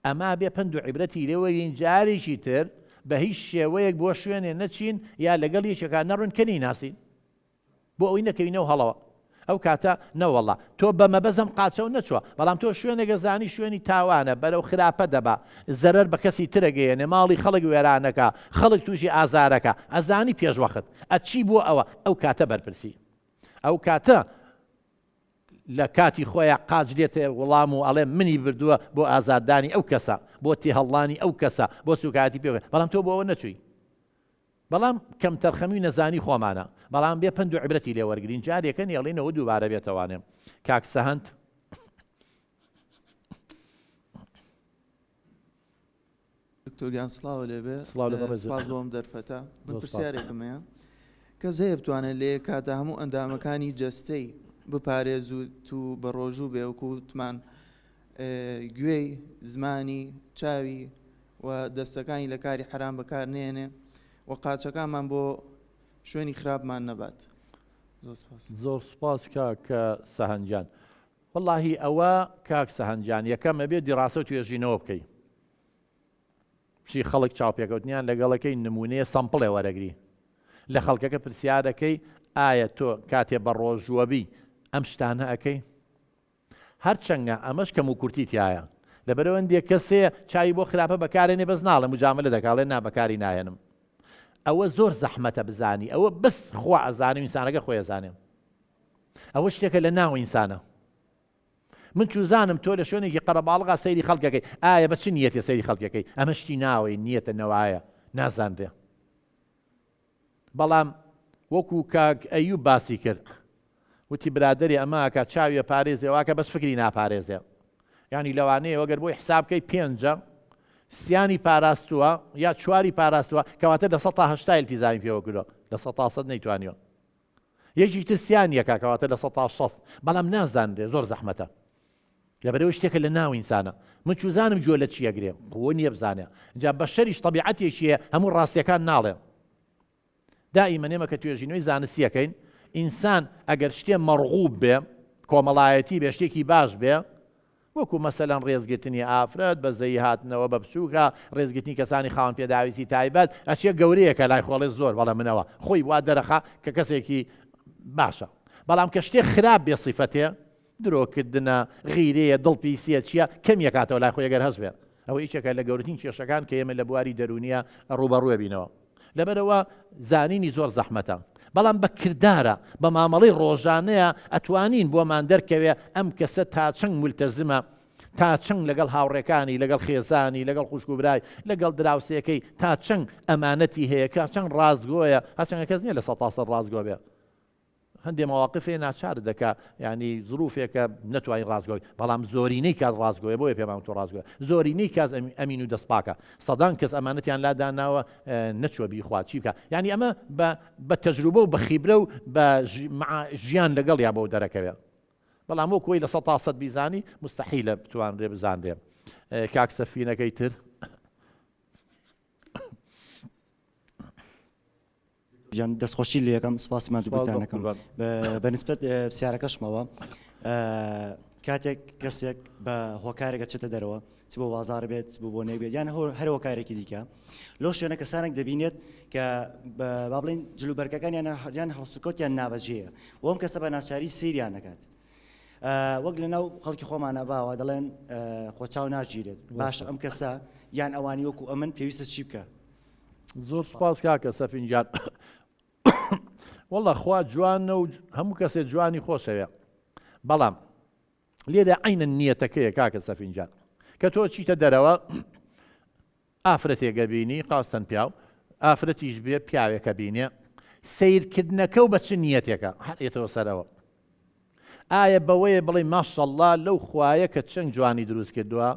ئەما بێ پند و عیبرەتی لێوەرین جارێکی تر بە هیچ شێوەیەک بۆ شوێنێ نەچین یا لەگەڵ یەکێکا نەڕون کەنی ناسین بۆ ئەوەی نەکەوینەوە هەڵەوە ئەو کاتە نەوەڵا تۆ بەمە بەزەم قاچەو نەچوە بەڵام تۆ شوێنێکە زانی شوێنی تاوانە بەرەو خراپە دەبا زەرەر بە کەسی ترەگەیەنێ ماڵی خەڵک وێرانەکە خەڵک تووشی ئازارەکە ئەزانی پێشوەخت ئەچی بۆ ئەو کاتە بەرپرسی ئەو کاتە لە کاتی خۆیان قاچ دێتێ وەڵام و ئەڵێ منی بردووە بۆ ئازاردانی ئەو کەسە بۆ تێهەڵانی ئەو کەسە بۆ سوکاتی پێ بەڵام تۆ بۆ ئەوە نەچووی بەڵام کەم تەرخەمی نەزانی خۆمانە بەڵام بێ پند و عیبرەتی لێ وەرگرین جارێکە نێڵێنەوە دووبارە بێتەوانێ کاک سەهەند دکتۆریان سڵاو لێبێ سپاس بۆم دەرفەتە من پرسیارێکم هەیە کەس هەیە بتوانێت لێ کاتە هەموو ئەندامەکانی جەستەی بپارێز و تو بە ڕۆژوو بێ وەکوتمان گوێی زمانی چاوی و دەستەکانی لە کاری حرام بەکار نێنێ و قاچەکانمان بۆ شوێنی خراپمان نەبات زۆر سپاس کاکە سەهەنجان وەڵاهی ئەوە کاک سەهەنجان یەکەمە بێت دیڕاسە و توێژینەوە بکەی پشی خەڵک چاوپێکەوتنیان لەگەڵەکەی نمونەیە سەمپڵێ وەرەگری لە خەڵکەکە پرسیارەکەی ئایا تۆ کاتێ بە ڕۆژوەبی ئەم شتانە ئەەکەی هەرچەنگە ئەمەش کەم و کورتی تایە لەبەرەوەندێ کەسێ چاوی بۆ خراپە بەکارێنێ بەس ناڵە مجاملە دەکاڵێن نابەکاری نایەنم ئەوە زۆر زەحمەتە بزانی ئەوە بس خوا ئەزانێ و ئینسانەکە خۆی ئەزانێ ئەوە شتێکە لە ناو ئینسانە من چوزانم تۆ لە شوێنێکی قەرەباڵغا سەیری خەڵکەکەی ئایا بە چ نیەتێ سەیری خەڵکەکەی ئەمە شتی ناوەی نیەتە نەوایە نازانرێ بەڵام وەکو کاک ئەیوب باسی کرد وتی برادری ئەماکە چاویە پارێزێ واکە بەس فکری ناپارێزێ یعنی لەوانەیە وەگەر بۆی حسابکەی پێنجە سیانی پاراستووە یا چواری پاراستووە کەواتە لە 180 التیزامی پێوە کردووە لە 100 نەیتوانیوە یەکی تر سیانیەکە کەواتە لە 160 بەڵام نازانرێ زۆر زەحمەتە لەبەرەوەی شتێکە لە ناو ئینسانە من چوزانم جۆ لە چیەگرێ قووە نییە بزانێ جا بە شەریش طبیعەتێکیە هەموو ڕاستیەکان ناڵێ دائیمەن ئێمە کە توێژینەوەی زانستیەکەین ئینسان ئەگەر شتێ مەرغوب بێ کۆمەڵایەتی بێ شتێکی باش بێ وەکو مەسەلەن ڕێزگرتنی ئافرەت بە زەی هاتنەوە بە بچووکە ڕێزگرتنی کەسانی خاوەن پێداویستی تایبەت ئەچێ گەورەیەکە لای خۆڵێ زۆر بەڵام منەوە خۆی وا دەرەخا کە کەسێکی باشە بەڵام کە شتێک خراپ بێ سیفەتێ درۆکردنە غیرەیە دڵپیسیە چییە کەمیە کاتەوە لای خۆی ئەگەر هەست بێ ئەوە هیچێکە لە گەورەترین کێشەکان کە ئێمە لە بواری دەرونیە ڕوبەڕوێ بینەوە لەبەرەوە زانینی زۆر زەحمەتە بەڵام بە کردارە بە مامەڵەی ڕۆژانەیە ئەتوانین بۆمان دەرکەوێ ئەم کەسە تا چەند مولتەزمە تا چەند لەگەڵ هاوڕێکانی لەگەڵ خێزانی لەگەڵ خوشک و برای لەگەڵ دراوسەکەی تا چەند ئەمانەتی هەیە کە چەند ڕازگۆیە هەرچەندە کەس نییە لە 100% ڕازگۆ بێ هەندێک مەواقفێ ناچار دەکا ینی زروفێکە نەتوانین ڕازگۆی بەڵام زۆرینەی کات ڕازگۆیە بۆیە پێمان تۆ ڕازگۆیە زۆرینەی کاس ئەمین و دەستپاکە سەدان کەس ئەمانەتیان لاداناوە نەچوە بیخوا چی بکە یعنی ئەمە بە تەجروبە و بە خیبرە و بە ژیان لەگەڵ یا بۆ دەرەکەوێت بەڵام وەک کۆی لە 100% بیزانی مستحیلە بتوانرێ بزانرێ کاک سەفینەکەی تر ژیان دەستخۆشی لێ یەکەم سوپاسیمان دووبارەکەم بەنسبەت پرسیارەکەشمەوە کاتێک کەسێک بە هۆکارێکە چێتە دەرەوە چ بۆ وازار بێت بۆ بۆنێک بێت یان هەر هۆکارێکی دیکە لۆ شوێنە کەسانێک دەبینێت کە با بڵین جلوبەرگەکان یان هەڵسوکۆتیان نابەجێیە و ئەم کەسە بە ناچاری سەیریان نەکات وەک لە ناو خەڵکی خۆمانە باوە دەڵێن خۆچاو ناژیرێت باشە ئەم کەسە یان ئەوانی وەکو ئەمن پێویستە چی بکە زۆر سپاس کاکە سەفینجان وەڵا خوا جوانە و هەموو کەسێک جوانی خۆشەوێ بەڵام لێرە عینە نیەتەکەیە کاکە سەفینجان کە تۆ چیتە دەرەوە ئافرەتێکە بینی قاستن پیاو ئافرەتیش بێ پیاوێکە بینێ سیرکردنەکە و بە چ نیەتێکە هەرێتەوە سەرەوە ئایا بەوەیە بڵێ ماشەڵڵا لەو خوایە کە چەند جوانی دروست کردووە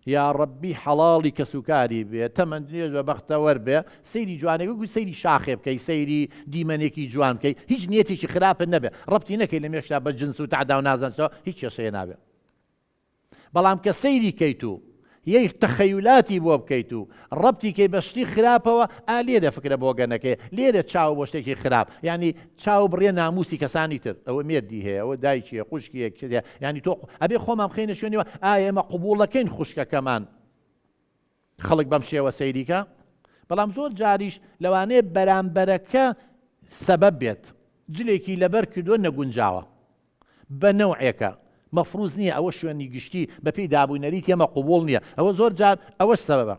یا ڕەبی حەڵاڵی کەسوکاری بێ تەمەند بە بەختەوەر بێ سەیری جوانێک و سەیری شاخێ بکەی سەیری دیمەنێکی جوان بکەی هیچ نیەتێکی خراپە نەبێ ڕەبتی نەکەی لە مێشتا بە جنس و تعدا و نازانەوە هیچ کێشەیە نابێ بەڵام کە سەیری کەیت و یەک تەخەیولاتی بۆ بکەیت و ڕەبتی کەی بە شتی خراپەوە لێرە فکرە بۆ گەنەکەی لێرە چاو بۆ شتێکی خراپ ینی چاو بڕێ ناموسی کەسانی تر ئەوە مێردی هەیە ئەوە دایکیە خوشکیە ینی تۆ ئەبێ خۆمان بخینە شوێنەوە ئایا ئێمە قبوڵەکەین خوشکەکەمان خەڵک بەم شێوە سەیریکە بەڵام زۆر جاریش لەوانەیە بەرامبەرەکە سەبەب بێت جلێکی لەبەر کردووە نەگونجاوە بە نەوعێکە مەفروض نییە ئەوە شوێنی گشتی بەپێی دابوونەری تێمە قوبوڵ نییە ئەوە زۆر جار ئەوەش سەبەبە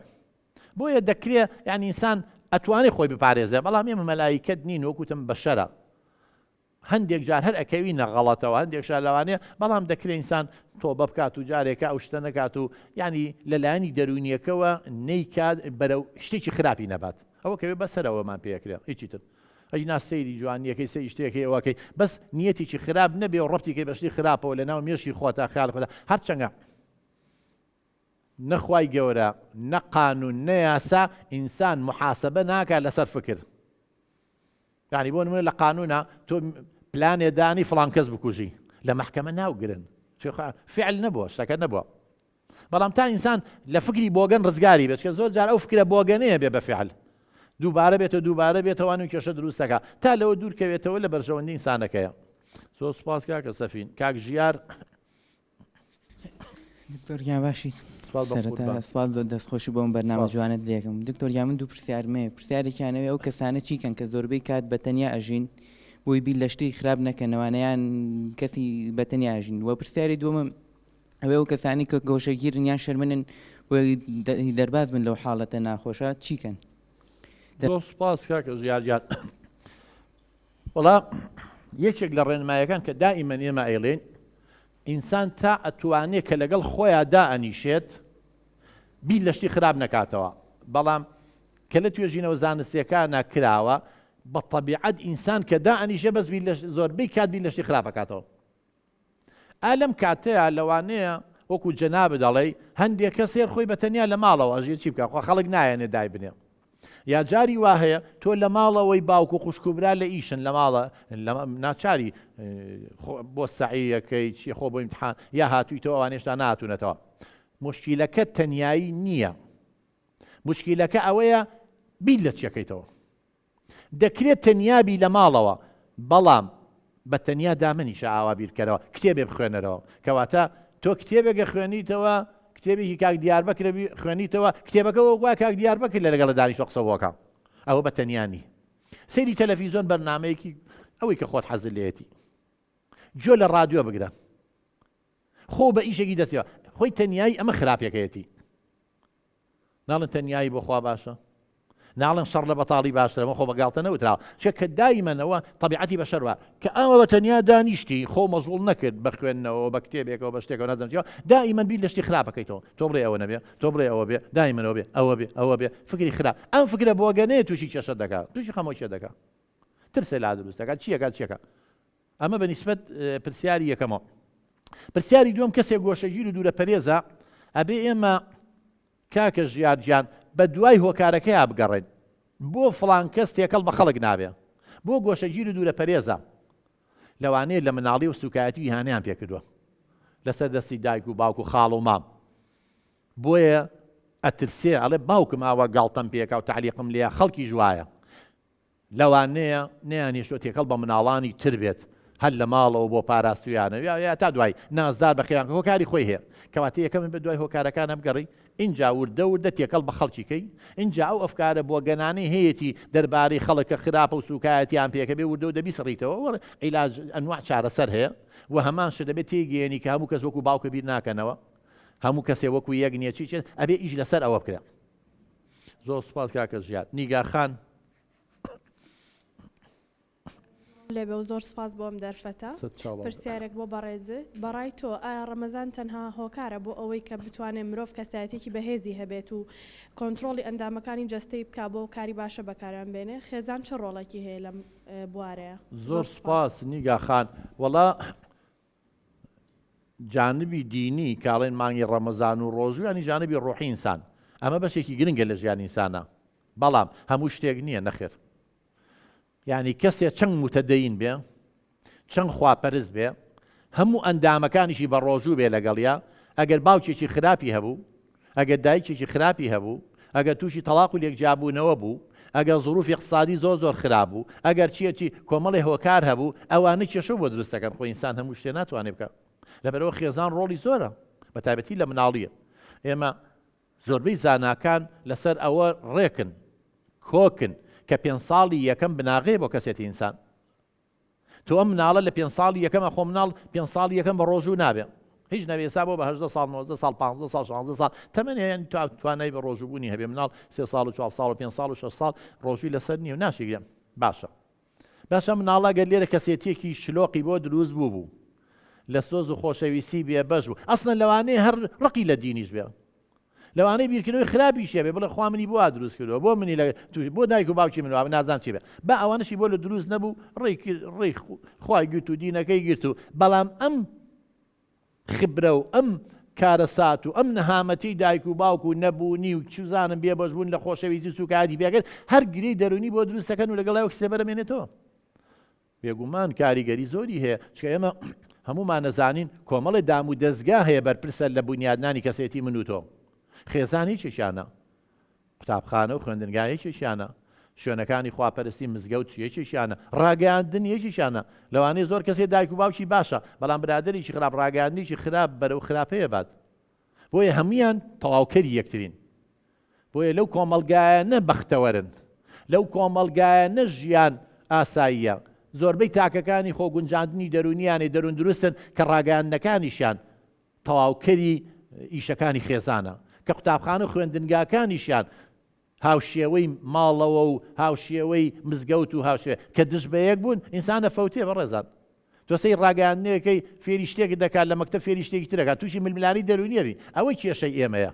بۆیە دەکرێت یعنی ئینسان ئەتوانێت خۆی بپارێزێ بەڵام ئێمە مەلایکەت نین وەکوتم بەشەرە هەندێک جار هەر ئەکەوی نەغەڵەتەوە هەندێک شار لەوانەیە بەڵام دەکرێت ئینسان تۆبە بکات و جارێکە ئەو شتە نەکات و ینی لەلایەنی دەرونیەکەوە نەیکات بەرەو شتێکی خراپی نەبات ئەوە کەوێ بەسەرەوەمان پێکرێت هیچی تر ئەینا سەیری جوانیەکەی سەی شتێکی ئەوەکەی بەس نیەتێکی خراپ نەبێ و ڕەبتێکی بە شتی خراپەوە لە ناو مێشی خۆتا خیال خۆتا هەرچەنگە نەخوای گەورە نە قانون نە یاسا ئینسان محاسبە ناکات لەسەر فکر یعنی بۆ نمونە لە قانونە تۆ پلانێ دانی فڵان کەس بکوژی لە محکەمە ناوگرن فعل نەبووە شتەکە نەبووە بەڵام تا ئینسان لە فکری بۆگەن ڕزگاری بێت کە زۆر جار ئەو فکرە بۆگەنەیە بێ بە فعل دووبارە بێتەوە و کێشە دروستەکە تا لەوە دوورکەوێتەوە لە بەرژەوەندی ئینسانەکەیە زۆر سوپاس کاکە سەفین کاک ژیار دکتۆر باشیت سوال دەستخۆشی بۆم بەرنامە جوانت لێکم دکتۆر من دوو پرسیارمێ پرسیارێکیانەوێ ئەو کەسانە چیکەن کە زۆربەی کات بەتەنیا ئەژین بۆی بیر لە شتێک خراپ نەکەنەوانەیان کەسی بەتەنیا ئەژین وە پرسیاری دووەمە ئەوێ ئەو کەسانی کە گۆشەگیرن یان شەرمنن دەرباز بن لەو حاڵەتە ناخۆشە چیکەن سپاس کاکە ژیار وەڵا یەکێک لە ڕێنمایەکان کە دائیمەن ئێمە ئەیڵێن ئینسان تا ئەتوانێت کە لەگەڵ خۆیان دائەنیشێت بیر لە شتی خراپ نەکاتەوە بەڵام کە لە توێژینەوە زانستیەکانە کراوە بە طەبیعەت ئینسان کە دائەنیشێ بەس زۆربەی کات بیر لە شتی خراپ ئەکاتەوە ئالەم کاتەیە لەوانەیە وەکو جەنابە دەڵێ هەندێک کەس هێر خۆی بەتەنیا لە ماڵەوە ئەژێ چی بکات خەڵک نایەنێ دای بنێ یا جاری وا هەیە تۆ لە ماڵەوەی باوکو خوشکوبرا لە ئیشن لە ماڵە ناچاری بۆ سەعیەکەی چی خۆ بۆ ئیمتحان یا هاتوویتەوە ئەوانێشتا نهاتوونەتەوە مشکیلەکە تەنیایی نییە مشکیلەکە ئەوەیە بیر لە چیەکەیتەوە دەکرێت تەنیابی لە ماڵەوە بەڵام بە تەنیا دامنیشە ئاوا بیرکەرەوە کتێبێ بخوێنەرەوە کەواتە تۆ کتێبێکە خوێنیتەوە کتێبێکی کاک دیاربەکر خوێنیتەوە کتێبەکە وەکوای کاک دیاربەکر لە لەگەڵ دانیشتۆ قسەوەکە ئەوە بە تەنیانی سەیری تەلەڤیزۆن بەرنامەیەکی ئەوەی کە خۆت حەزت لێتی جۆ لە ڕادیۆ بگرە خۆ بە ئیشێکی دەستیەوە خۆی تەنیایی ئەمە خراپەکەیەتی ناڵن تەنیایی بۆ خوا باشە ناڵن شەڕ لە بەتاڵی باشترەوە خۆ بەگاڵتە نەوتراوە کە دایمەنەوە طبیعەتی بەشەروە کە ئەوە بە تەنیا دانیشتی خۆ مەشغوڵ نەکرد بە خوێندنەوە بە کتێبێکەوە بە شتێکەوە نازانیەوە دائیمەن بیر لە شتی خراپەکەیتەوە تۆ بڵێ ئەوە نەبێ تۆ بڵێ ئەوە بێ دائیمەنەوە بێ ئەوە بێ فکری خراپ ئەم فکرە بۆگەنەیە تووشی کێشە دەکات تووشی خەمۆکیە دەکات ترسێ لا دروست دەکات چیەکە ئەمە بەنسبەت پرسیاری یەکەمەوە پرسیاری دووەم کەسێک گۆشەگیر و دوورە پەرێزە ئەبێ ئێمە کاکە ژیارگیان بە دوای هۆکارەکەی بگەڕێن بۆ فڵان کەس تێکەڵ بە خەڵک نابێ بۆ گۆشەگیر و دوورە پەرێزە لەوانەیە لە مناڵی و سوکایەتی هانیان پێکردووە لەسەر دەستی دایک و باوک و خاڵ و مام بۆیە ئەترسێ ئەڵێ باوکم ئاوە گاڵتەم پێکا و تعلیقم لێە خەڵکی ژوایە لەوانەیە نەیانێشتۆ تێکەڵ بە مناڵانی تر بێت هەر لە ماڵەوە بۆ پاراستویانە یا تا دوای نازدار بە خێیان هۆکاری خۆی هەیە کەواتە یەکەم بە دوای هۆکارەکانە بگەڕی اینجا وردە تێکەڵ بە خەڵکیکەی اینجا ئەو ئەفکارە بۆ گەنانەی هەیەی دەربارەی خەڵکە خراپە و سوکایەتیان پێکە بێ وردە و دەبیسڕیتەوە وەڕ عیلاج ئەنواع چارەسەر هەیە و هەمان شت دەبێت تێگەێنی کە هەموو کەس وەکو باوکە بیر ناکەنەوە هەموو کەسێ وەکو یەک نییە چی چێت ئەبێ ئیش لەسەر ئەوە بکرێ زۆر سوپاس کاکە ژیار نیگاخان لێبێ و زۆر سپاس بۆم دەرفەتە پرسیارێک بۆ بەڕێزە بەڕای تۆ ئایا ڕەمەزان تەنها هۆکارە بۆ ئەوەی کە بتوانێت مرۆڤ کەسایەتێکی بەهێزی هەبێت و کۆنتترۆلی ئەندامەکانی جەستەی بک بۆ کاری باشە بەکاران بێنێ خێزان چه ڕۆڵێکی هەیە لەم بوارەیە زۆر سپاس نیگا خان وەڵا جانبی دینی کاڵێن مانگی ڕەمەزان و ڕۆژوو ینی جانبی ڕۆحی ئینسان ئەمە بەشێکی گرنگە لە ژیانی ئینسانە بەڵام هەموو شتێک نییە نەخێر یعنی کەسێک چەند متەدەین بێ چەند خواپەرست بێ هەموو ئەندامەکانیشی بە ڕۆژوو بێ لەگەڵیا ئەگەر باوکێکی خراپی هەبوو ئەگەر دایکێکی خراپی هەبوو ئەگەر تووشی تەلاق و لێکجابوونەوە بوو ئەگەر زروفی اقتصادی زۆر خراپ بوو ئەگەر چیەکی کۆمەڵی هۆکار هەبوو ئەوانە کێشە بۆ دروستەکەن خۆی ئینسان هەموو شتێ ناتوانێت بکات لەبەرەوە خێزان ڕۆڵی زۆرە بە تایبەتی لە مناڵیە ئێمە زۆربەی زاناکان لەسەر ئەوە ڕێکن کۆکن کە 5 ساڵی یەکەم بناغێ بۆ کەسێتی ئینسان تۆ ئەم مناڵە لە 5 ساڵی یەکەم خۆ مناڵ 5 ساڵی یەکەم بە ڕۆژوو نابێ هیچ نەبێسا بۆ بە 18 ساڵ 19 ساڵ 15 ساڵ 16 ساڵ تەمەنیان توانای بە ڕۆژووبوونی هەبێ مناڵ 3 ساڵ و 4 ساڵ و 5 ساڵ و 6 ساڵ ڕۆژووی لەسەر نییە و ناشیگرێن باشە مناڵە گەر لێرە کەسێتێکی شلۆقی بۆ دروست بوو لە سۆز و خۆشەویستی بێ بەش بوو ئەسڵەن لەوانەیە هەر ڕقی لە دینیش بێ لەوانەیە بیرکردنەوەی خراپیشێ بێ بڵێ خوا منی بۆ دروست کردەوە بۆ منی بۆ دایک و باوکی منەوە نازان چی بێ بە ئەوانەشی بۆ لە دروست نەبوو ڕێی خوای گرت و دینەکەی گرت و بەڵام ئەم خبرە و ئەم کارەسات و ئەم نەهامەتی دایک و باوک و نەبوونی و چزانم بێ بەشبوون لە خۆشەویستی سوکاتی بێگەر هەر گرەی دەرونی بۆ دروستەکەن و لەگەڵایەوە کتێبە دەمێنێتەوە بێگومان کاریگەری زۆری هەیە چکە ئێمە هەمومان نەزانین کۆمەڵی دام و دەستگا هەیە بەرپرسە لە بنیادنانی کەسێتی من و تۆ خێزان هیچیشیانە قوتابخانە و خوێندنگا هیچیشیانە شوێنەکانی خواپەرستی مزگەوت یەکێکیانە ڕاگەاندن یەکێکیانە لەوانەیە زۆر کەسێ دایک و باوکی باشە بەڵام برادەریی خراپ ڕاگەاندنیی خراپ بەرەو خراپەیە بات بۆیە هەمویان تەواوکەری یەکترین بۆیە لەو کۆمەلگایانە بەختەوەرن لەو کۆمەلگایانە ژیان ئاساییە زۆربەی تاکەکانی خۆگونجاندنی دەرونیانێ دەرون دروستن کە ڕاگەاندنەکانیشیان تەواوکەری ئیشەکانی خێزانە کە قوتابخانە خوێندنگاکانیشیان هاوشێوەی ماڵەوە و هاوشێوەی مزگەوت و هاوشێوە کە دژ بە یەک بوون ئینسانە فەوتێ بەڕێزان تۆسەی ڕاگەاندنەکەی فێری شتێکی دەکات لە مەکتەب فێری شتێکی ترەکات تووشی ململاری دەرونیەبی ئەوەی کێشەی ئێمەیە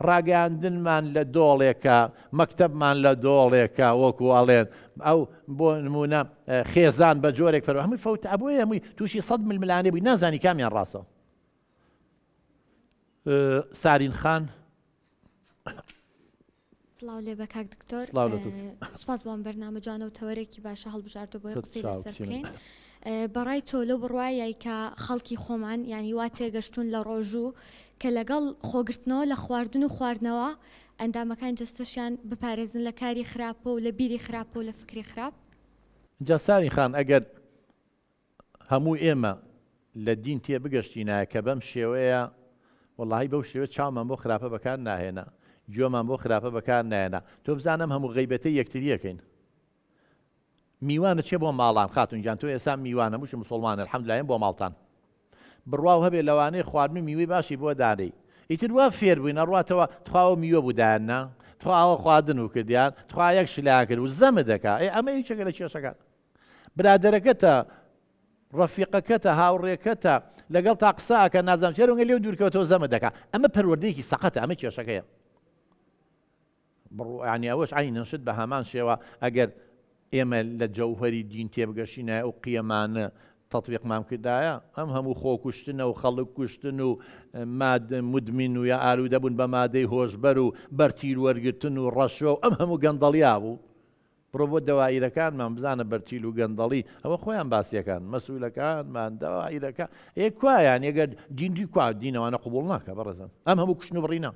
ڕاگەاندنمان لە دۆڵێکە مەکتەبمان لە دۆڵێکە وەکوواڵێن ئەو بۆ نمونە خێزان بە جۆرێک فەرمووی هەمووی فەوت ئەبووە هەمووی تووشی 100 ململانێ بووی نازانی کامیان ڕاستە سارین خان سڵاو لێ بە کاک دکتۆر سوپاس بۆم بەرنامە جوانە و تەوەرێکی باشە هەڵبژاردو بۆ قسەی لەسەر بکەین بەڕای تۆ لەو بڕوایە کە خەڵکی خۆمان ینی وا تێگەشتون لە ڕۆژوو کە لەگەڵ خۆگرتنەوە لە خواردن و خواردنەوە ئەندامەکان جەستەشیان بپارێزن لە کاری خراپە و لە بیری خراپە و لە فکری خراپ جا سارین خان ئەگەر هەموو ئێمە لە دین تێ بگەشتینایە کە بەم شێوەیە وەڵاهی بەو شێوە چاومان بۆ خراپە بەکار ناهێنا جۆمان بۆ خراپە بەکار نایێنا تۆ بزانم هەموو غەیبەتەی یەکتریەکەین میوانە چێ بۆ ماڵان خاتون جان تۆ ئێستا میوانە موش مسلمانە الحەمدولایە بۆ ماڵتان بڕواو هەبێ لەوانەیە خواردن و میوەی باشی بۆ دانەی ئیتر وا فێر بووین ئەڕواتەوە تخواوە میوە بودایاننا تخواوە خواردن و کردیان تخوا یەک شلیان کرد و زەمە دەکا ئەمە هیچێکە لە کێشەکان برادەرەکەتە ڕەفیقەکەتە هاوڕێکەتە لەگەڵ تا قساکە نازانم چێرەوە لێو دوورکەوتەوە زەمە دەکا ئەمە پەروەردەیەکی سەقەتە ئەمە کێشەکەیە ینی ئەوەش عینەشت بە هەمان شێوە ئەگەر ئێمە لە جەوهەری دین تێبگەشینە ئەو قیەمانە تەطبیقمان کردایە ئەم هەموو خۆکوشتنە و خەڵک کوشتن و مدمین و یا ئالوودە بوون بە مادەی هۆشبەر و بەرتیر وەرگرتن و ڕەشۆ و ئەم هەموو گەندەڵیا بوو بڕۆ بۆ دەواییرەکانمان بزانە بەرتیل و گەندەڵی ئەوە خۆیان باسیەکان مەسئولەکانمان دەواییرەکان کوایان ئەگەر دیندی کوا دینەوانە قبوڵ ناکە بەڕێزم ئەم هەموو کوشتن و بڕینە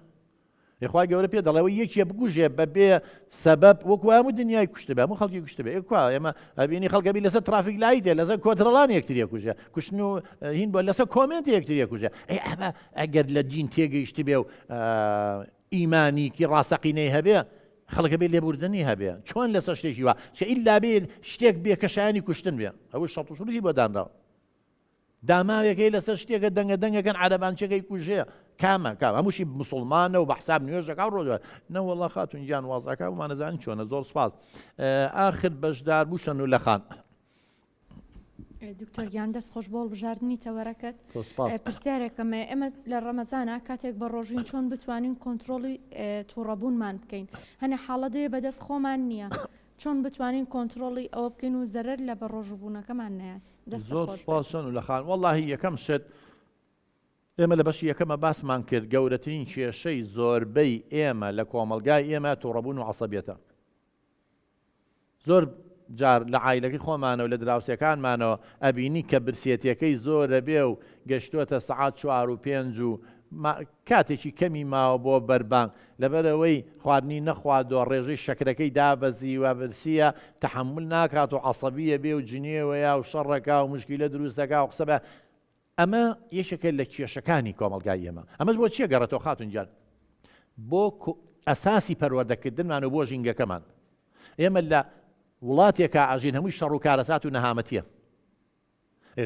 یخوای گەورە پێ دەڵێەوە یەکێ بگوژێ بەبێ سەبەب وەکو هەموو دنیای کوشتە بێ هەموو خەڵکی کوشتە بێ کوا ئێمە ئەبینی خەڵکەبی لەسەر ترافیک لایتێ لەسەر کۆترەڵان یەکتریە کوژە کوشتن و هین بۆ لەسەر کۆمنت یەکتریە کوژە ئەمە ئەگەر لە دین تێگەیشتی بێ و ئیمانیکی ڕاستەقینەی هەبێ خەڵکە بێ لێبوردنی هەبێ چۆن لەسەر شتێکی وە چە ئیلا بێ شتێک بێ کە شایانی کوشتن بێ ئەوە شەڕ و شوڕی بۆ دانراوە داماوێکەکەی لەسەر شتێکە دەنگەدەنگەکەن عەرەبانچەکەی کوژەیە کامە هەمووشی مسلمانە و بە حساب نوێژەکە ڕۆژە نەوەڵڵا خاتون گیان وازەکە ومانەزانین چۆنە زۆر سپاس ئاخر بەشدار بوو شەنوولە خان دکتۆریان دەست خۆش بۆ بژاردننی تەوەرەکەت پرسیارێکەمە ئێمە لە ڕەمەزانە کاتێک بە ڕۆژین چۆن بتوانین کۆنتترۆلی تووڕەبوونمان بکەین هەنێ حاڵەدەیە بەدەست خۆمان نییە چۆن بتوانین کۆنتترۆلی ئەوە بکەین و زەرەر لە بە ڕۆژبوونەکەمان نایات زۆر سپاسن و لە خان وەڵاهی یەکەم شت ئێمە لە بەشی یەکەمە باسمان کرد گەورەترین کێشەی زۆربەی ئێمە لە کۆمەلگای ئێمە تووڕەبوون و عەسەبیەتە زۆر جار لە عایلەکەی خۆمانە و لە دراوسەکانمانەوە ئەبینی کە برسێتیەکەی زۆرە بێ و گەشتووەتە سەعات 4 و 5 و کاتێکی کەمی ماوە بۆ بەربانگ لەبەرەوەی خواردنی نەخواردووە ڕێژەی شەکرەکەی دابەزی و برسیە تەحمل ناکات و عەسەبیە بێ و جنێوەیە و شەڕەکە و مشکیلە دروست دەکا و قسە بە ئەمە یەکێکە لە کێشەکانی کۆمەلگای ئێمە ئەمەش بۆ چییە گەڕێتەوە خاتون جان بۆ ئەساسی پەروەردەکردنمان و بۆ ژینگەکەمان ئێمە لە وڵاتێکە ئاژین هەمووی شەڕ و کارەسات و نەهامەتیە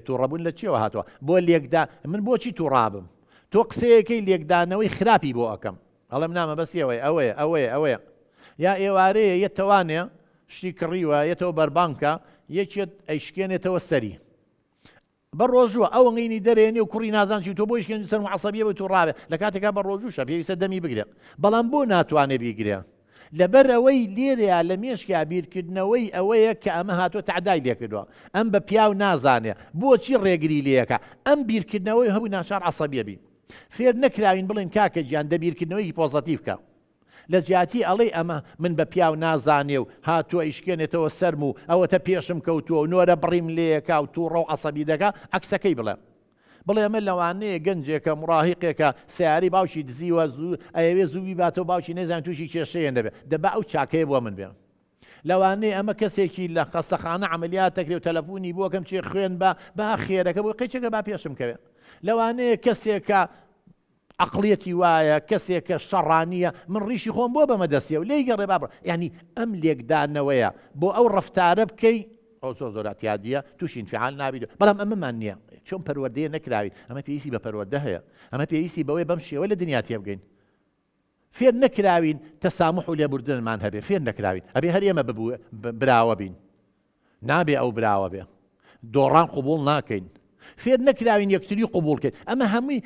تووڕەبوون لە چیەوە هاتووە بۆ لێکدا من بۆچی تووڕابم تۆ قسەیەکەی لێکدانەوەی خراپی بۆ ئەەکەم ئەڵم نامە بەسیەوەی ئەوەیە یا ئێوارەیە یەتەوانێ شتی کڕیوە یەتەوە بەربانکە یەکێت ئەیشکێنێتەوە سەری بە ڕۆژووە ئەو ئەنگەینی دەرێنێ و کوڕی نازانچی تۆ بۆ یشکێن سەر عەسەبیە بە تووڕابێ لە کاتێکا بە ڕۆژووشە پێویستە دەمی بگرێ بەڵام بۆ ناتوانێ بیگرێ لەبەر ئەوەی لێرەیە لە مێشکیا بیرکردنەوەی ئەوەیە کە ئەمە هاتۆ تعدای لێکردووە ئەم بە پیاو نازانێ بۆچی ڕێگری لێەکە ئەم بیرکردنەوەی هەبووی ناچار عەسەبیە بی فێر نەکراوین بڵین کاکە گیان دەبیرکردنەوەی پۆزەتیڤ بکە لە جیاتی ئەڵێ ئەمە من بە پیاو نازانێ و هاتووە ئیشکێنێتەوە سەرم و ئەوەتە پێشم کەوتووە و نۆرە بڕیم لێەکە و تووڕە و عەسەبی دەکا عەکسەکەی بڵێ بڵێ ئەمە لەوانەیە گەنجێکە مڕاهقێکە سیاری باوکی دزیوە زوو ئەوێ زووی باتەوە باوکی نێزان تووشی کێشەیەن دەبێت دەبا ئەو چاکەیە بۆ من بێ لەوانەیە ئەمە کەسێکی لە خەستەخانە عملیات دەکرێت و تەلەفۆنی بۆکەم چێ خوێن با خێرەکە بۆ قەیچەکە با پێشم کەوێ لەوانەیە کەسێکە عقلێتی وایە کەسێکە شەڕانیە من ڕیشی خۆم بۆ بەمە دەستیە و لێی گەڕێ بابڕ ینی ئەم لێکدانەوەیە بۆ ئەو ڕەفتارە بکەی ئەو زۆراتیادیە تووشین فعال نابیت بەڵام ئەمەمان نییە چۆن پەروەردەیە نەکراوی ئەمە پێویستی بە پەروەردە هەیە ئەمە پێویستی بەوەی بەم شێوە لە دنیا تێ بگەین فێر نەکراوین تەسامح و لێبوردنمان هەبێ فێر نەکراوین ئەبێ هەر ئێمە براوە بین نابێ ئەو براوە بێ دۆڕان قوبوڵ ناکەین فێر نەکراوین یەکتری قوبوڵکەین ئەمە هەمووی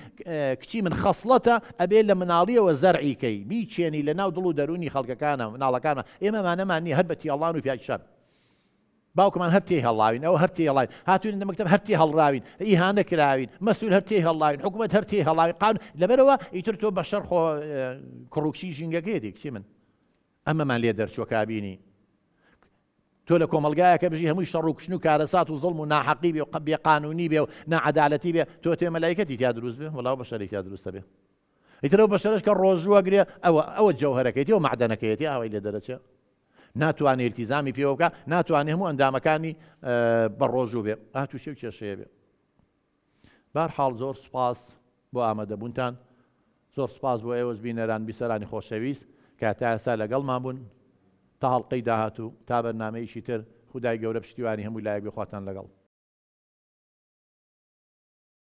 کچی من خەسڵەتە ئەبێ لە مناڵیەوە زەرعیکەی بیچێنی لە ناو دڵ و دەرونی خەڵکەکانە مناڵەکانە ئێمەمانەمان نییە هەر بە تیاڵان و پیاچشان باوکمان هەر تێی هەڵاوین ئەو هەر تێی هەڵاوین هاتوین لە مەکتەب هەر تێی هەڵراوین ئیهانە کراوین مەسئول هەر تێی هەڵاوین حکوومەت هەر تێی هەڵاوین قانون لەبەرەوە ئیتر تۆ بە شەر خۆ کوڕوکشی ژینگەکەیەتی کچی من ئەمەمان لێ دەرچووە کابینی تۆ لە کۆمەلگایەکە بژی هەمووی شەڕ و کوشتن و کارەسات و زڵم و ناحەقی بێ و بێ قانونی بێ و نەعەدالەتی بێ تۆ مەلایکەتی تیا دروست بێ وەڵاو بەشەری تیا دروستە بێ ئیترەوە بەشەرش کە ڕۆژووە گرێ ئەوە جەوهەرەکەیتی و مەعدەنەکەیەتی ئەوەی لێ دەرەچێ ناتوانێت التیزامی پێوە بکە ناتوانێت هەموو ئەندامەکانی بەڕۆژوو بێ تووشێ و کێشەیە بێ بەرحاڵ زۆر سوپاس بۆ ئامادەبوونتان زۆر سوپاس بۆ ئێوەش بینەران بیسەرانی خۆشەویست کە تا ئێستا لەگەڵمان بوون تا هەڵقەی داهاتوو تا بەرنامەیەکی تر خودای گەورە پشتیوانی هەمووی لایەک بێ خواتان لەگەڵ